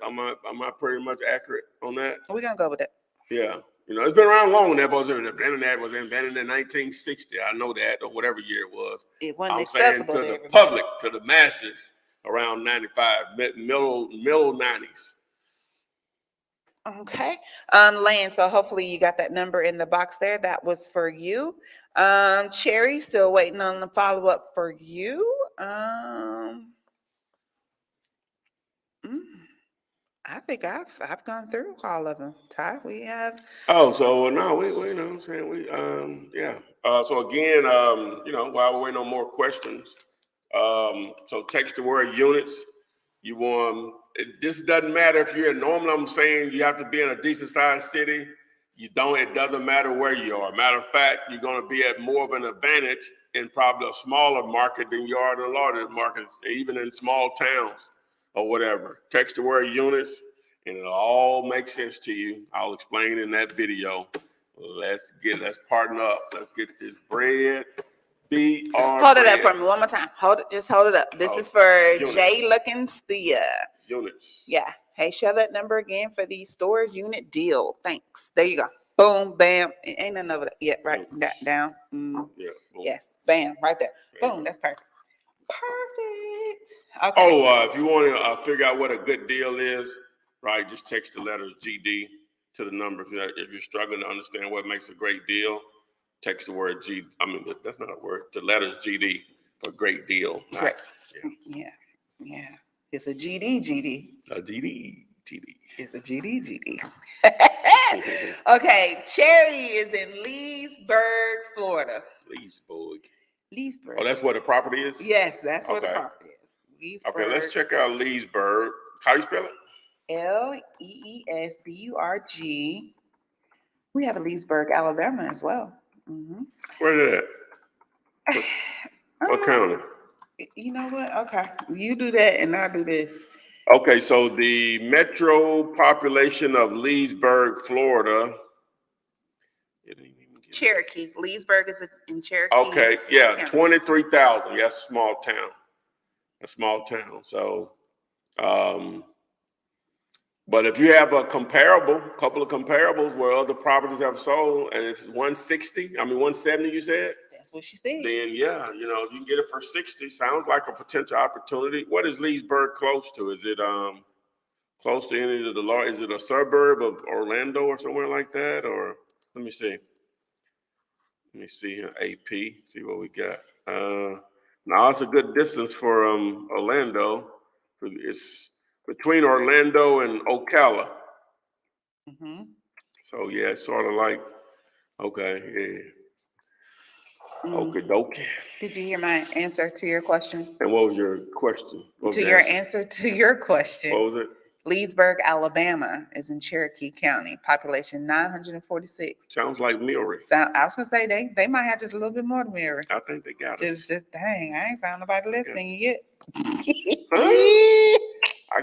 Am I pretty much accurate on that? We're gonna go with it. Yeah. It's been around long enough. The internet was invented in 1960. I know that, or whatever year it was. It wasn't I'm accessible saying to to the everybody. public, to the masses, around 95, middle 90s. Okay. Land, so hopefully you got that number in the box there. That was for you. Cherry, still waiting on the follow-up for you. I think I've gone through all of them. Ty, we have. Oh, so no, we you know what I'm saying, yeah. So again, while we're waiting on more questions, so text the word units. You want this doesn't matter if you're in normal. I'm saying you have to be in a decent sized city. It doesn't matter where you are. Matter of fact, you're going to be at more of an advantage in probably a smaller market than you are in a larger market, even in small towns or whatever. Text the word units and it'll all make sense to you. I'll explain in that video. Let's partner up. Let's get this bread. Hold it up for me one more time. Just hold it up. This is for units. Jay looking Thea. Units. Yeah. Hey, share that number again for the storage unit deal. Thanks. There you go. Boom, bam. Ain't nothing over there. Yeah, right. That down. Yeah. Boom. Yes. Bam. Right there. Boom. That's perfect. Perfect. Okay. Oh, if you want to figure out what a good deal is, right? Just text the letters GD to the number. If you're struggling to understand what makes a great deal, text the word G. I mean, that's not a word. The letters GD for great deal. Correct. Yeah. It's a GD. A GD. It's a GD. Okay. Cherry is in Leesburg, Florida. Leesburg. Oh, that's where the property is? Yes, that's where the property is. Leesburg. Okay, let's check out Leesburg. How you spell it? Leesburg. We have a Leesburg, Alabama as well. Mm-hmm. Where is that? What county? You know what? Okay. You do that and I'll do this. Okay, so the metro population of Leesburg, Florida. Cherokee. Leesburg is in Cherokee. Okay, yeah, County. 23,000. That's a small town. So, but if you have a couple of comparables where other properties have sold, and it's 170, you said? That's what she said. Then yeah, if you can get it for 60, sounds like a potential opportunity. What is Leesburg close to? Is it close to any of the large? Is it a suburb of Orlando or somewhere like that? Or let me see here, AP. See what we got. Now it's a good distance for Orlando. So it's between Orlando and Ocala. Mm-hmm. So yeah, it's sort of like yeah. Okay, dokie. Did you hear my answer to your question? And what was your question? Answer to your question. What was it? Leesburg, Alabama is in Cherokee County. Population 946. Sounds like Murray. I was gonna say they might have just a little bit more than Murray. I think they got us. Just dang, I ain't found nobody listening yet. I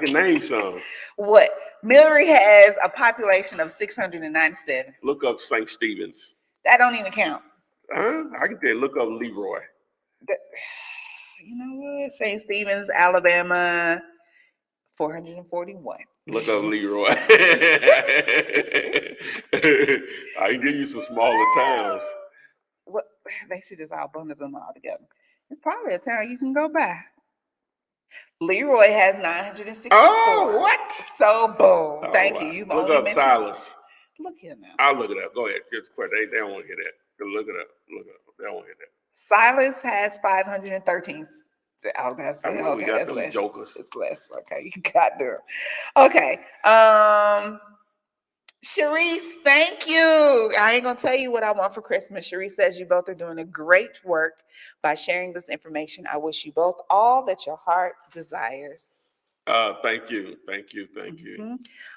can name some. What? Murray has a population of 697. Look up St. Stephen's. That don't even count. I can say look up Leroy. You know what? St. Stephen's, Alabama, 441. Look up Leroy. I can give you some smaller towns. What? They should just all bundle them all together. It's probably a town you can go by. Leroy has 964. Oh, what? So boom. Oh, Thank wow. you. You've look only up mentioned Silas. Look here now. I'll look it up. Go ahead. Just quick. They don't want to hear that. Look it up. They don't want to hear that. Silas has 513. Oh, that's I know we got that's them less. jokers. It's less. Okay, you got them. Okay. Sharice, thank you. I ain't gonna tell you what I want for Christmas. Sharice says you both are doing a great work by sharing this information. I wish you both all that your heart desires. Thank you.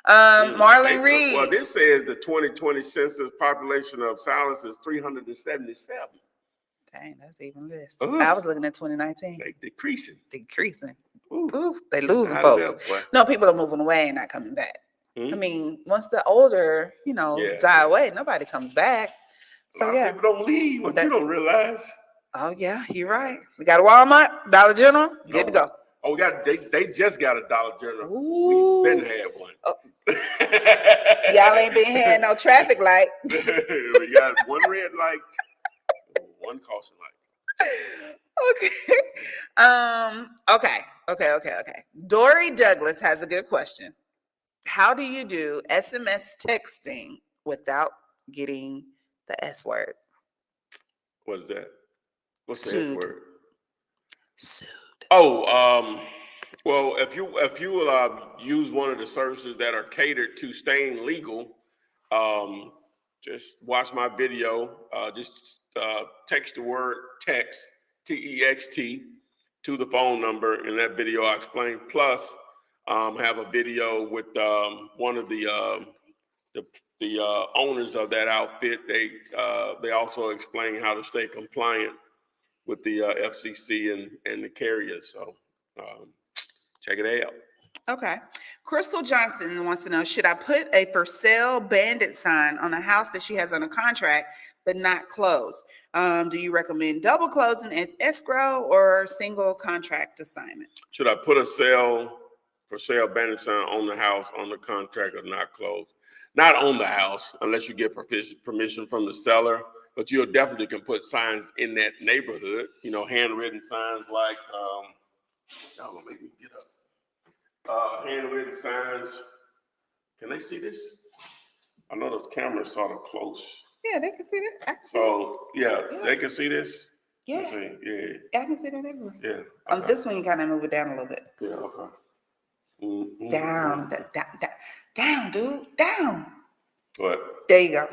Marlon Reed. Well, this says the 2020 census population of Silas is 377. Dang, that's even less. Ugh. I was looking at 2019. They decreasing. Ooh, they losing Out of folks. there, boy. No, people are moving away and not coming back. Hmm? I mean, once the older, Yeah. die away, nobody comes back. A So lot yeah. of people don't leave. What you don't realize. Oh yeah, you're right. We got a Walmart, Dollar General, good to go. Oh, we got they just got a Dollar General. Ooh. We've been had one. Oh. Y'all ain't been had no traffic light. We got one red light, one caution light. Okay. Dory Douglas has a good question. How do you do SMS texting without getting the S word? What is that? What's the Sued. S word? Sued. Oh, well, if you will use one of the services that are catered to staying legal, just watch my video. Just text the word text, TEXT, to the phone number. In that video, I explain. Plus, have a video with one of the owners of that outfit. They also explain how to stay compliant with the FCC and the carriers. So check it out. Okay. Crystal Johnson wants to know, should I put a for sale bandit sign on a house that she has on a contract but not closed? Do you recommend double closing at escrow or single contract assignment? Should I put a for sale bandit sign on the house on the contract or not closed? Not on the house unless you get permission from the seller, but you definitely can put signs in that neighborhood, handwritten signs like, y'all gonna make me get up. Handwritten signs. Can they see this? I know those cameras sort of close. Yeah, they can see that. I can see So yeah, they can see this. Yeah. I can see that everywhere. Yeah. On Okay. this one, you gotta move it down a little bit. Yeah. Okay. Mm-hmm. Down, down, dude, down. What? There you go.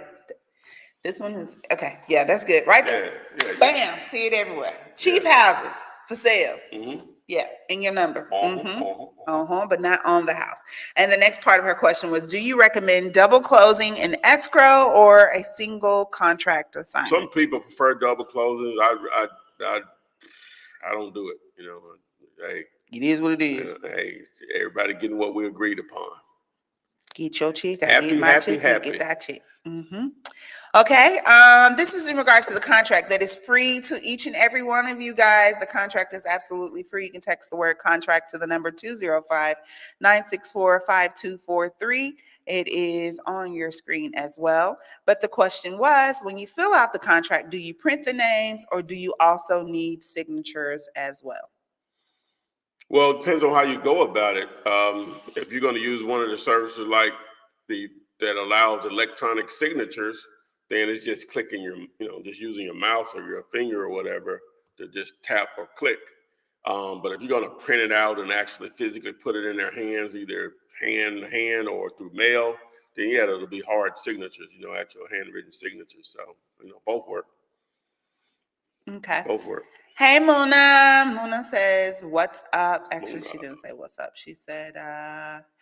This one is okay. Yeah, that's good. Right there. Yeah. Bam, see it everywhere. Cheap houses for sale. Mm-hmm. Yeah, in your number. Uh-huh. But not on the house. And the next part of her question was, do you recommend double closing in escrow or a single contract assignment? Some people prefer double closings. I don't do it. Hey, it is what it is. Hey, everybody getting what we agreed upon. Get your chick. Happy. Get that chick. Mm-hmm. Okay. This is in regards to the contract that is free to each and every one of you guys. The contract is absolutely free. You can text the word contract to the number 205-964-5243. It is on your screen as well. But the question was, when you fill out the contract, do you print the names or do you also need signatures as well? Well, it depends on how you go about it. If you're going to use one of the services like that allows electronic signatures, then it's just clicking just using your mouse or your finger or whatever to just tap or click. But if you're going to print it out and actually physically put it in their hands, either hand or through mail, then yeah, it'll be hard signatures, actual handwritten signatures. So, both work. Okay. Both work. Hey, Mona. Mona says, what's up? Actually, Mona. She didn't say what's up. She said,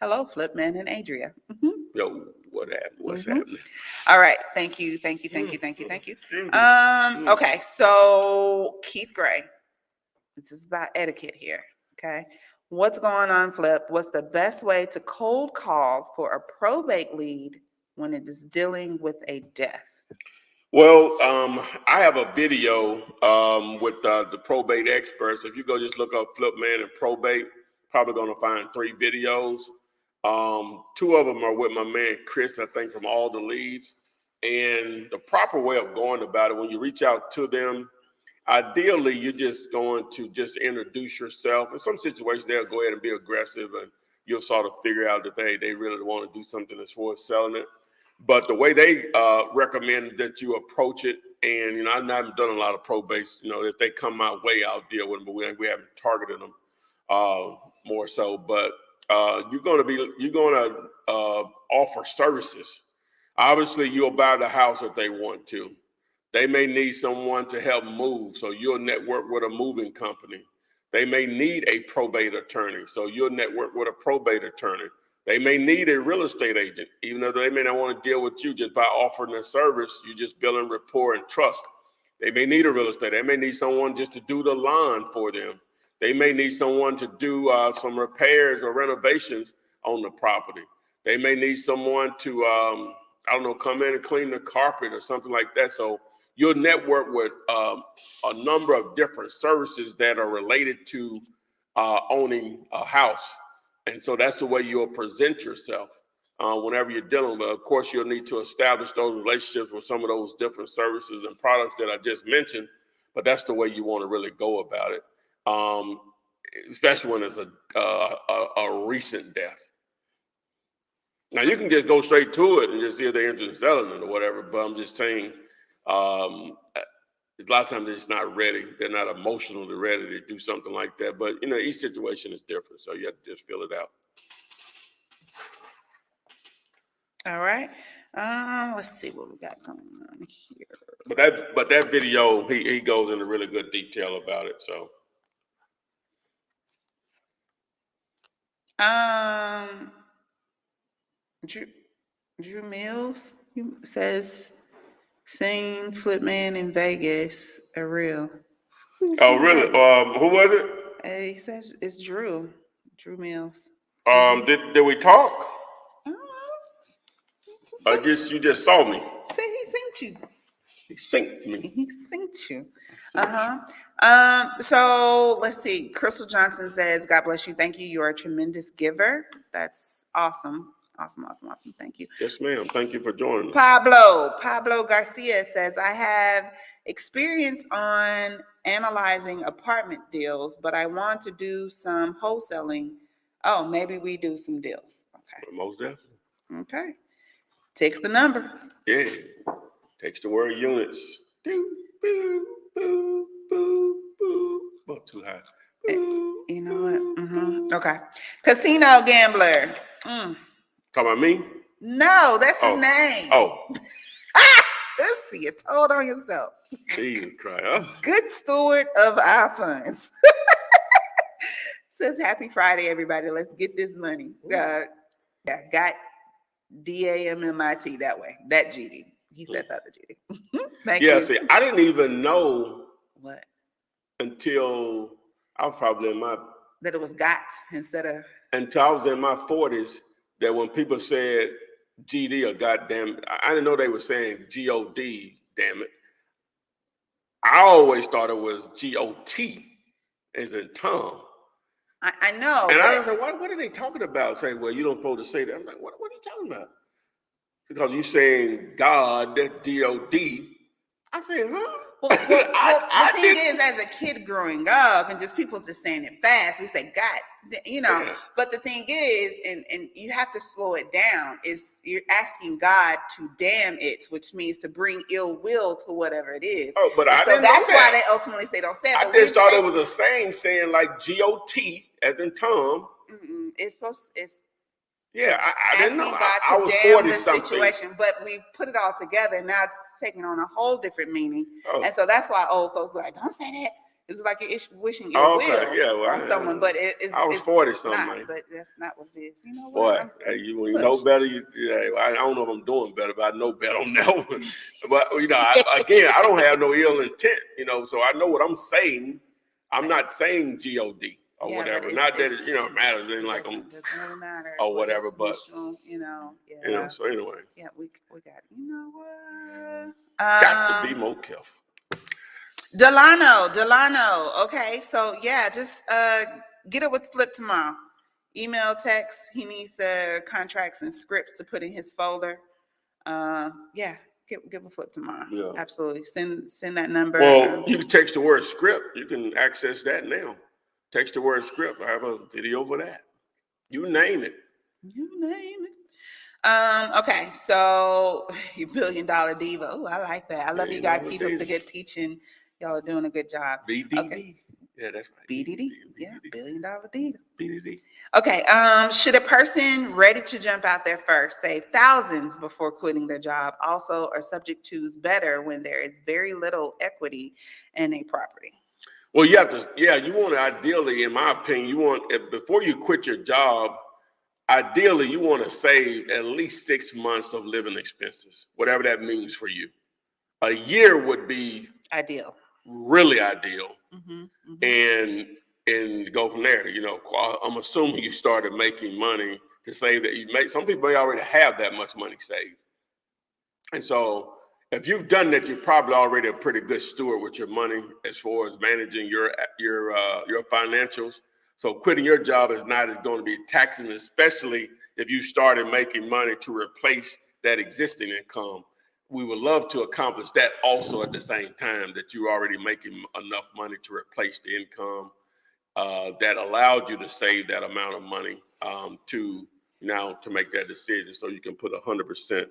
hello, Flipman and Adria. Mm-hmm. Yo, what happened? What's happening? All right. Thank you. Okay. So Keith Gray, this is about etiquette here. Okay. What's going on, Flip? What's the best way to cold call for a probate lead when it is dealing with a death? Well, I have a video with the probate experts. If you go just look up Flipman and probate, probably going to find 3 videos. 2 of them are with my man Chris, I think, from All the Leads. And the proper way of going about it, when you reach out to them, ideally you're just going to just introduce yourself. In some situations, they'll go ahead and be aggressive, and you'll sort of figure out that they really want to do something as far as selling it. But the way they recommend that you approach it and I've not done a lot of probates. If they come my way, I'll deal with them, but we haven't targeted them more so. But you're gonna offer services. Obviously, you'll buy the house if they want to. They may need someone to help move, so you'll network with a moving company. They may need a probate attorney, so you'll network with a probate attorney. They may need a real estate agent, even though they may not want to deal with you just by offering their service. You just building rapport and trust. They may need a real estate. They may need someone just to do the lawn for them. They may need someone to do some repairs or renovations on the property. They may need someone to, come in and clean the carpet or something like that. So you'll network with a number of different services that are related to owning a house. And so that's the way you'll present yourself whenever you're dealing with. Of course, you'll need to establish those relationships with some of those different services and products that I just mentioned, but that's the way you want to really go about it, especially when it's a recent death. Now, you can just go straight to it and just see if they're interested in selling it or whatever, but I'm just saying a lot of times they're just not ready. They're not emotionally ready to do something like that. But, each situation is different, so you have to just fill it out. All right. Let's see what we got going on here. But that video, he goes into really good detail about it. So. Drew Mills says, seen Flipman in Vegas, a real. Oh, really? Who was it? He says it's Drew Mills. Did we talk? I I guess you just saw me. Say he synced you. He synced me. He synced you. So let's see. Crystal Johnson says, God bless you. Thank you. You are a tremendous giver. That's awesome. Awesome. Thank you. Yes, ma'am. Thank you for joining us. Pablo Garcia says, I have experience on analyzing apartment deals, but I want to do some wholesaling. Oh, maybe we do some deals. Okay. Most definitely. Okay. Text the number. Yeah. Text the word units. Boo, boo, boo, boo, boo. Oh, too high. Boo, you know what? Okay. Casino gambler. Talking about me? No, that's his name. Oh. Let's see. You told on yourself. Jesus Christ. Oh. Good steward of our funds. Says happy Friday, everybody. Let's get this money. Got DAMMIT that way. That GD. He said the other GD. Thank you. See, I didn't even know what until I was probably that it was got instead of until I was in my 40s that when people said GD or goddamn, I didn't know they were saying GOD, damn it. I always thought it was GOT as in Tom. I know. And I was like, what are they talking about? Saying, well, you don't supposed to say that. I'm like, what are you talking about? Because you're saying God, that's D-O-D. I said, huh? Well, the thing is, as a kid growing up, and just people just saying it fast, we say God, Yeah. But the thing is, and you have to slow it down, is you're asking God to damn it, which means to bring ill will to whatever it is. Oh, but and I so didn't that's know that. why they ultimately say don't say it. I just thought it was a saying like G-O-T as in Tom. It's supposed it's yeah, I didn't know. God I to was damn 40 the something. situation, but we put it all together. Now it's taking on a whole different meaning, Oh. and so that's why old folks be like, "Don't say that." It's like you're wishing ill will on someone, but I was 40 something. Not, but that's not what it is. You know Boy, what? when you know better, I don't know if I'm doing better, but I know better on that one. But I don't have no ill intent, so I know what I'm saying. I'm not saying God or whatever. Not that it matters. It like doesn't really matter. Or whatever, but So anyway. Yeah, we got. You know what? Got to be more careful. Delano. Okay, so yeah, just get it with Flip tomorrow. Email, text. He needs the contracts and scripts to put in his folder. Give a Flip tomorrow. Yeah, absolutely. Send that number. Well, you can text the word script. You can access that now. Text the word script. I have a video for that. You name it. Okay, so your $1 billion diva. Oh, I like that. I love you guys. $1 Keep billion up the good teaching. Y'all are doing a good job. BDD. Okay. Yeah, that's right. BDD. Yeah, $1 billion diva. BDD. Okay, should a person ready to jump out there first save thousands before quitting their job? Also, are subject to's better when there is very little equity in a property? Well, you have to, yeah, you want to ideally, in my opinion, you want, before you quit your job, ideally, you want to save at least 6 months of living expenses, whatever that means for you. A year would be Ideal. really ideal, Mm-hmm. and go from there. You know, I'm assuming you started making money to save that. You make, some people already have that much money saved, and so if you've done that, you're probably already a pretty good steward with your money as far as managing your financials. So quitting your job is not as going to be taxing, especially if you started making money to replace that existing income. We would love to accomplish that also at the same time, that you're already making enough money to replace the income that allowed you to save that amount of money to make that decision. So you can put 100%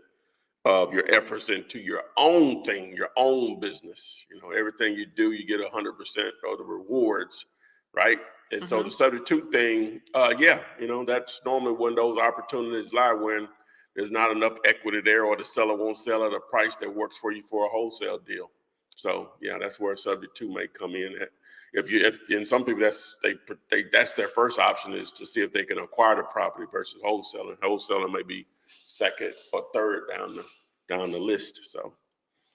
of your efforts into your own thing, your own business. You know, everything you do, you get 100% of the rewards, right? And so the subject to thing, that's normally when those opportunities lie, when there's not enough equity there, or the seller won't sell at a price that works for you for a wholesale deal. So yeah, that's where subject to may come in at. If and some people that's their first option, is to see if they can acquire the property versus wholesaling. Wholesaling may be second or third down the list. So.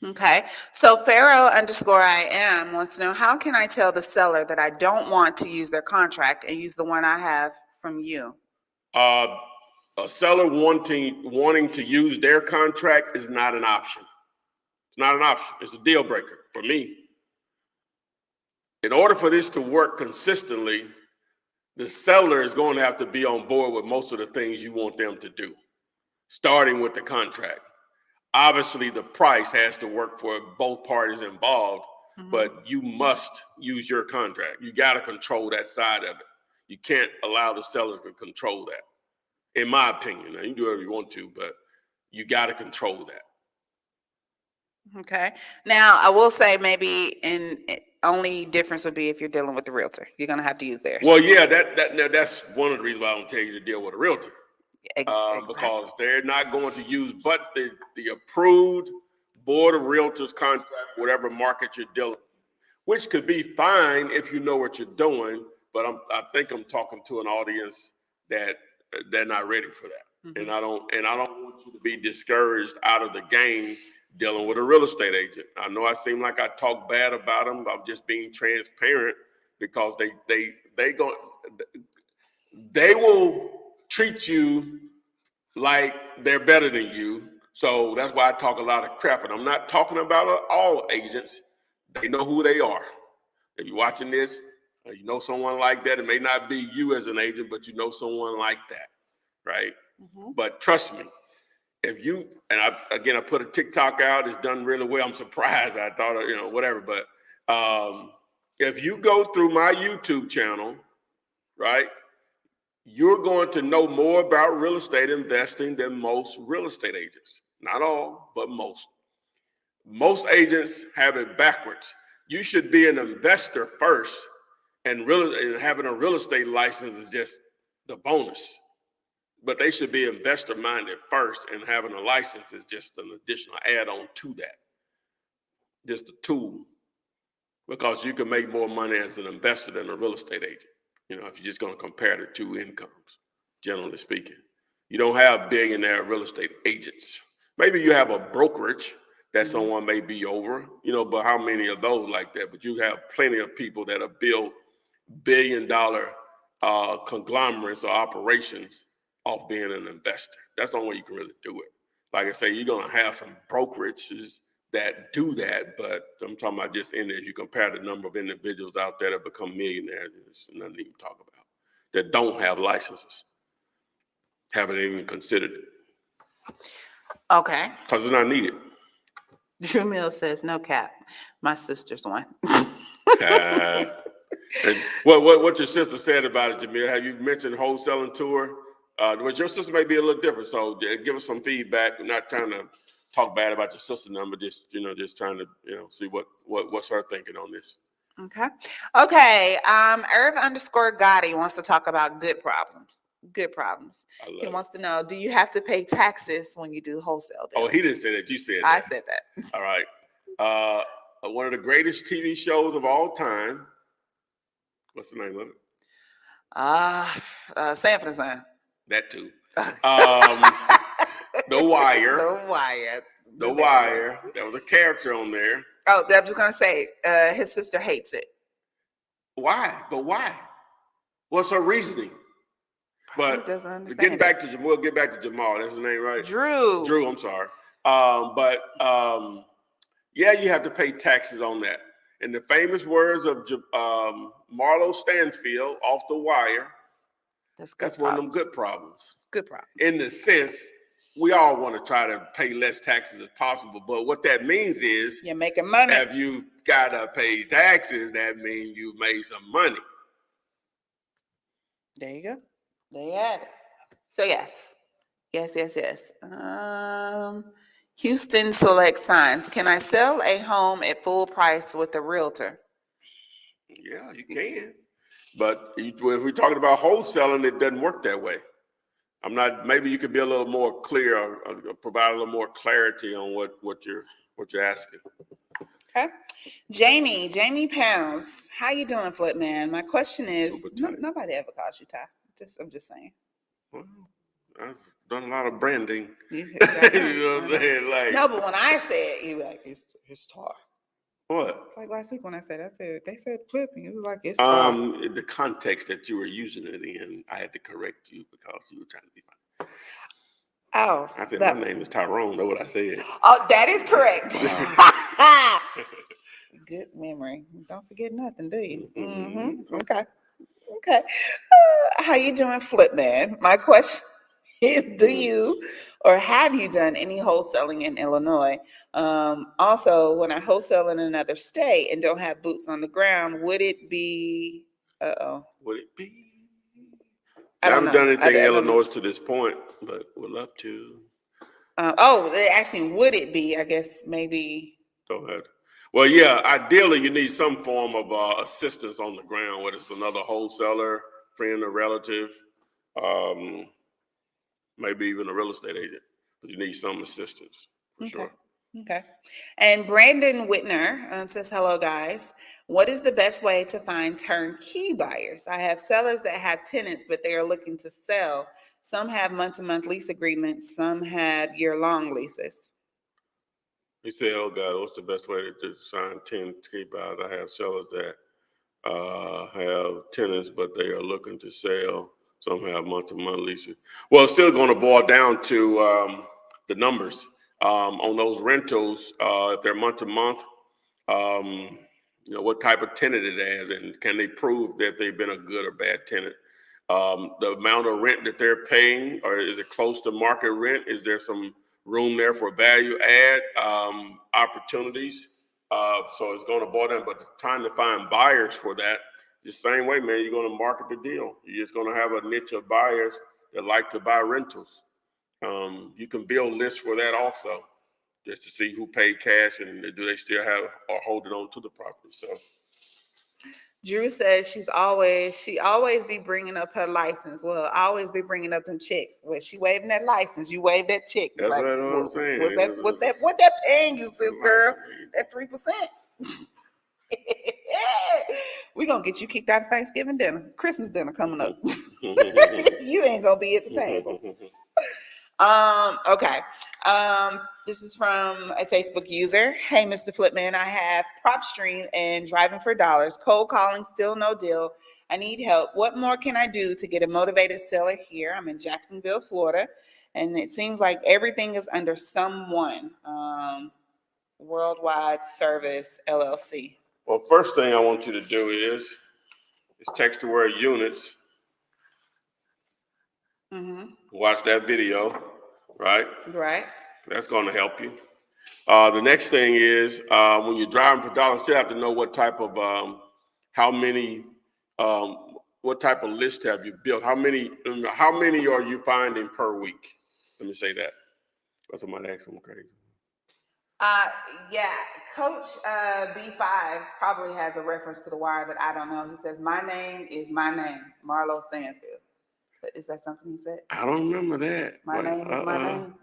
Okay, so Pharaoh_I am wants to know, how can I tell the seller that I don't want to use their contract and use the one I have from you? A seller wanting to use their contract is not an option. It's not an option. It's a deal breaker for me. In order for this to work consistently, the seller is going to have to be on board with most of the things you want them to do, starting with the contract. Obviously, the price has to work for both parties involved, but you must use your contract. You got to control that side of it. You can't allow the sellers to control that, in my opinion. Now, you can do whatever you want to, but you got to control that. Okay. Now, I will say maybe only difference would be if you're dealing with the realtor. You're going to have to use theirs. Well, yeah, that's one of the reasons why I don't tell you to deal with a realtor. Exactly. Because they're not going to use but the approved board of realtors contract, whatever market you're dealing with, which could be fine if you know what you're doing. But I think I'm talking to an audience that they're not ready for that, and I don't want you to be discouraged out of the game dealing with a real estate agent. I know I seem like I talk bad about them. I'm just being transparent, because they will treat you like they're better than you. So that's why I talk a lot of crap. And I'm not talking about all agents. They know who they are. If you're watching this, you know someone like that. It may not be you as an agent, but you know someone like that, right? But trust me, if you, and I put a TikTok out, it's done really well. I'm surprised. I thought, whatever. But if you go through my YouTube channel, right, you're going to know more about real estate investing than most real estate agents. Not all, but most. Most agents have it backwards. You should be an investor first, and having a real estate license is just the bonus. But they should be investor minded first, and having a license is just an additional add-on to that. Just a tool, because you can make more money as an investor than a real estate agent. If you're just going to compare the two incomes, generally speaking. You don't have billionaire real estate agents. Maybe you have a brokerage that someone may be over, but how many of those like that? But you have plenty of people that have built billion-dollar conglomerates or operations off being an investor. That's the only way you can really do it. Like I say, you're going to have some brokerages that do that, but I'm talking about just in there. As you compare the number of individuals out there that become millionaires, it's nothing to even talk about, that don't have licenses, haven't even considered it. Okay. Because it's not needed. Drew Mill says, no cap. My sister's one. And what your sister said about it, Jamil? Have you mentioned wholesaling to her? but your sister may be a little different. So give us some feedback. We're not trying to talk bad about your sister number. Just just trying to see what's her thinking on this. Okay. Okay. Irv_Gotti wants to talk about good problems. Good problems. He wants to know, do you have to pay taxes when you do wholesale deals? Oh, he didn't say that. You said that. I said that. All right. One of the greatest TV shows of all time. What's the name of it? Sanford & Son. That too. The Wire. The Wire. The Wire. There was a character on there. Oh, I was just gonna say, his sister hates it. Why? But why? What's her reasoning? But he doesn't understand. We'll get back to Jamal. That's his name, right? Drew. Drew. I'm sorry. Yeah, you have to pay taxes on that. In the famous words of Marlo Stanfield off The Wire, that's one of them good problems. Good problems. In the sense, we all want to try to pay less taxes as possible, but what that means is you're making money. If you gotta pay taxes, that means you've made some money. There you go. There you have it. So yes. Houston Select Signs. Can I sell a home at full price with a realtor? Yeah, you can. But if we're talking about wholesaling, it doesn't work that way. Maybe you could be a little more clear or provide a little more clarity on what you're asking. Okay. Jamie Pounds. How you doing, Flip Man? My question is, nobody ever calls you Ty. I'm just saying. Well, I've done a lot of branding. You know what I'm saying? Like, no, but when I said, you were like, it's Ty. What? Like last week when they said Flip, and you was like, it's Ty. The context that you were using it in, I had to correct you because you were trying to be funny. Oh. I said, my name is Tyrone. Know what I said? Oh, that is correct. Good memory. Don't forget nothing, do you? Mm-hmm. Okay. How you doing, Flip Man? My question is, do you or have you done any wholesaling in Illinois? Also, when I wholesale in another state and don't have boots on the ground, would it be? Would it be? I haven't done anything in Illinois to this point, but would love to. They're asking, would it be? I guess maybe. Go ahead. Well, yeah, ideally you need some form of assistance on the ground, whether it's another wholesaler, friend or relative, maybe even a real estate agent, but you need some assistance for sure. Okay. And Brandon Whitner says, hello, guys. What is the best way to find turnkey buyers? I have sellers that have tenants, but they are looking to sell. Some have month-to-month lease agreements. Some have year-long leases. You say, oh, God, what's the best way to sign turnkey buyers? I have sellers that have tenants, but they are looking to sell. Some have month-to-month leases. Well, it's still going to boil down to the numbers. On those rentals, if they're month-to-month, what type of tenant it is, and can they prove that they've been a good or bad tenant? The amount of rent that they're paying, or is it close to market rent? Is there some room there for value add opportunities? So it's going to boil down, but it's time to find buyers for that. The same way, man, you're going to market the deal. You're just going to have a niche of buyers that like to buy rentals. You can build lists for that also, just to see who paid cash and do they still have or hold it on to the property. So Drew says she always be bringing up her license. Well, I always be bringing up them checks. Well, she waving that license, you wave that check. That's what I'm saying. What that paying you, sis girl? That 3%. We're gonna get you kicked out of Thanksgiving dinner, Christmas dinner coming up. You ain't gonna be at the table. Okay. This is from a Facebook user. Hey, Mr. Flipman, I have PropStream and Driving for Dollars. Cold calling, still no deal. I need help. What more can I do to get a motivated seller here? I'm in Jacksonville, Florida, and it seems like everything is under someone. Worldwide Service LLC. Well, first thing I want you to do is text the word units. Watch that video, right? Right. That's going to help you. The next thing is when you're driving for dollars, still have to know what type of, how many what type of list have you built? How many are you finding per week? Let me say that. Somebody ask them crazy. Yeah, Coach B5 probably has a reference to The Wire that I don't know. He says, "My name is my name, Marlo Stansfield." But is that something he said? I don't remember that. My name is my name.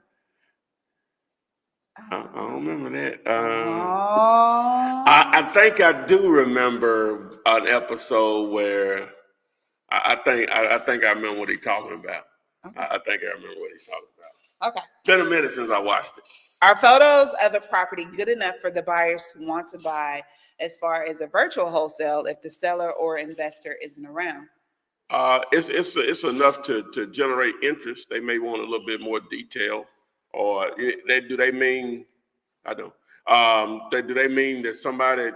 I don't remember that. Oh. I think I do remember an episode where I think I remember what he's talking about. Okay. I think I remember what he's talking about. Okay. Been a minute since I watched it. Are photos of the property good enough for the buyers to want to buy as far as a virtual wholesale if the seller or investor isn't around? It's enough to generate interest. They may want a little bit more detail, or do they mean? I don't. Do they mean that somebody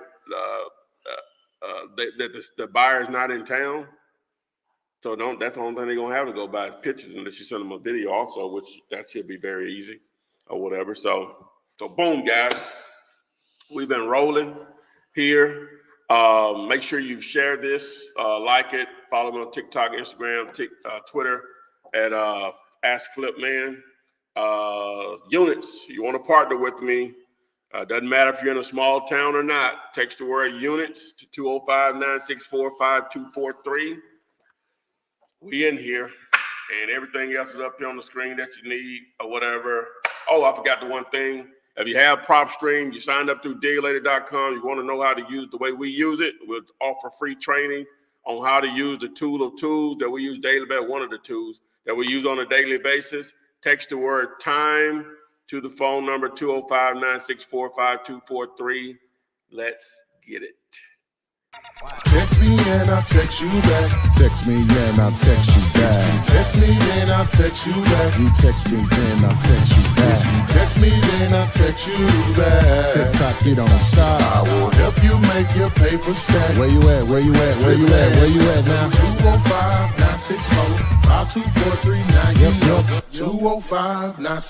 that the buyer's not in town? So that's the only thing they're gonna have to go by is pictures, unless you send them a video also, which that should be very easy or whatever. So boom, guys, we've been rolling here. Make sure you share this, like it, follow me on TikTok, Instagram, Twitter at Ask Flipman. Units, you want to partner with me? Doesn't matter if you're in a small town or not. Text the word units to 205-964-5243. We in here, and everything else is up here on the screen that you need or whatever. Oh, I forgot the one thing. If you have PropStream, you signed up through diglator.com, you want to know how to use it the way we use it, we'll offer free training on how to use the tool of tools that we use daily, one of the tools that we use on a daily basis. Text the word time to the phone number 205-964-5243. Let's get it. Text me and I'll text you back. Text me, and I'll text you back. Text me and I'll text you back. You text me, then I'll text you back. Text me then I'll text you back. TikTok, you don't stop. I will help you make your paper stack. Where you at? Where you at? Where you at? Where you at now? 205-964-5243. Now you know 205-964.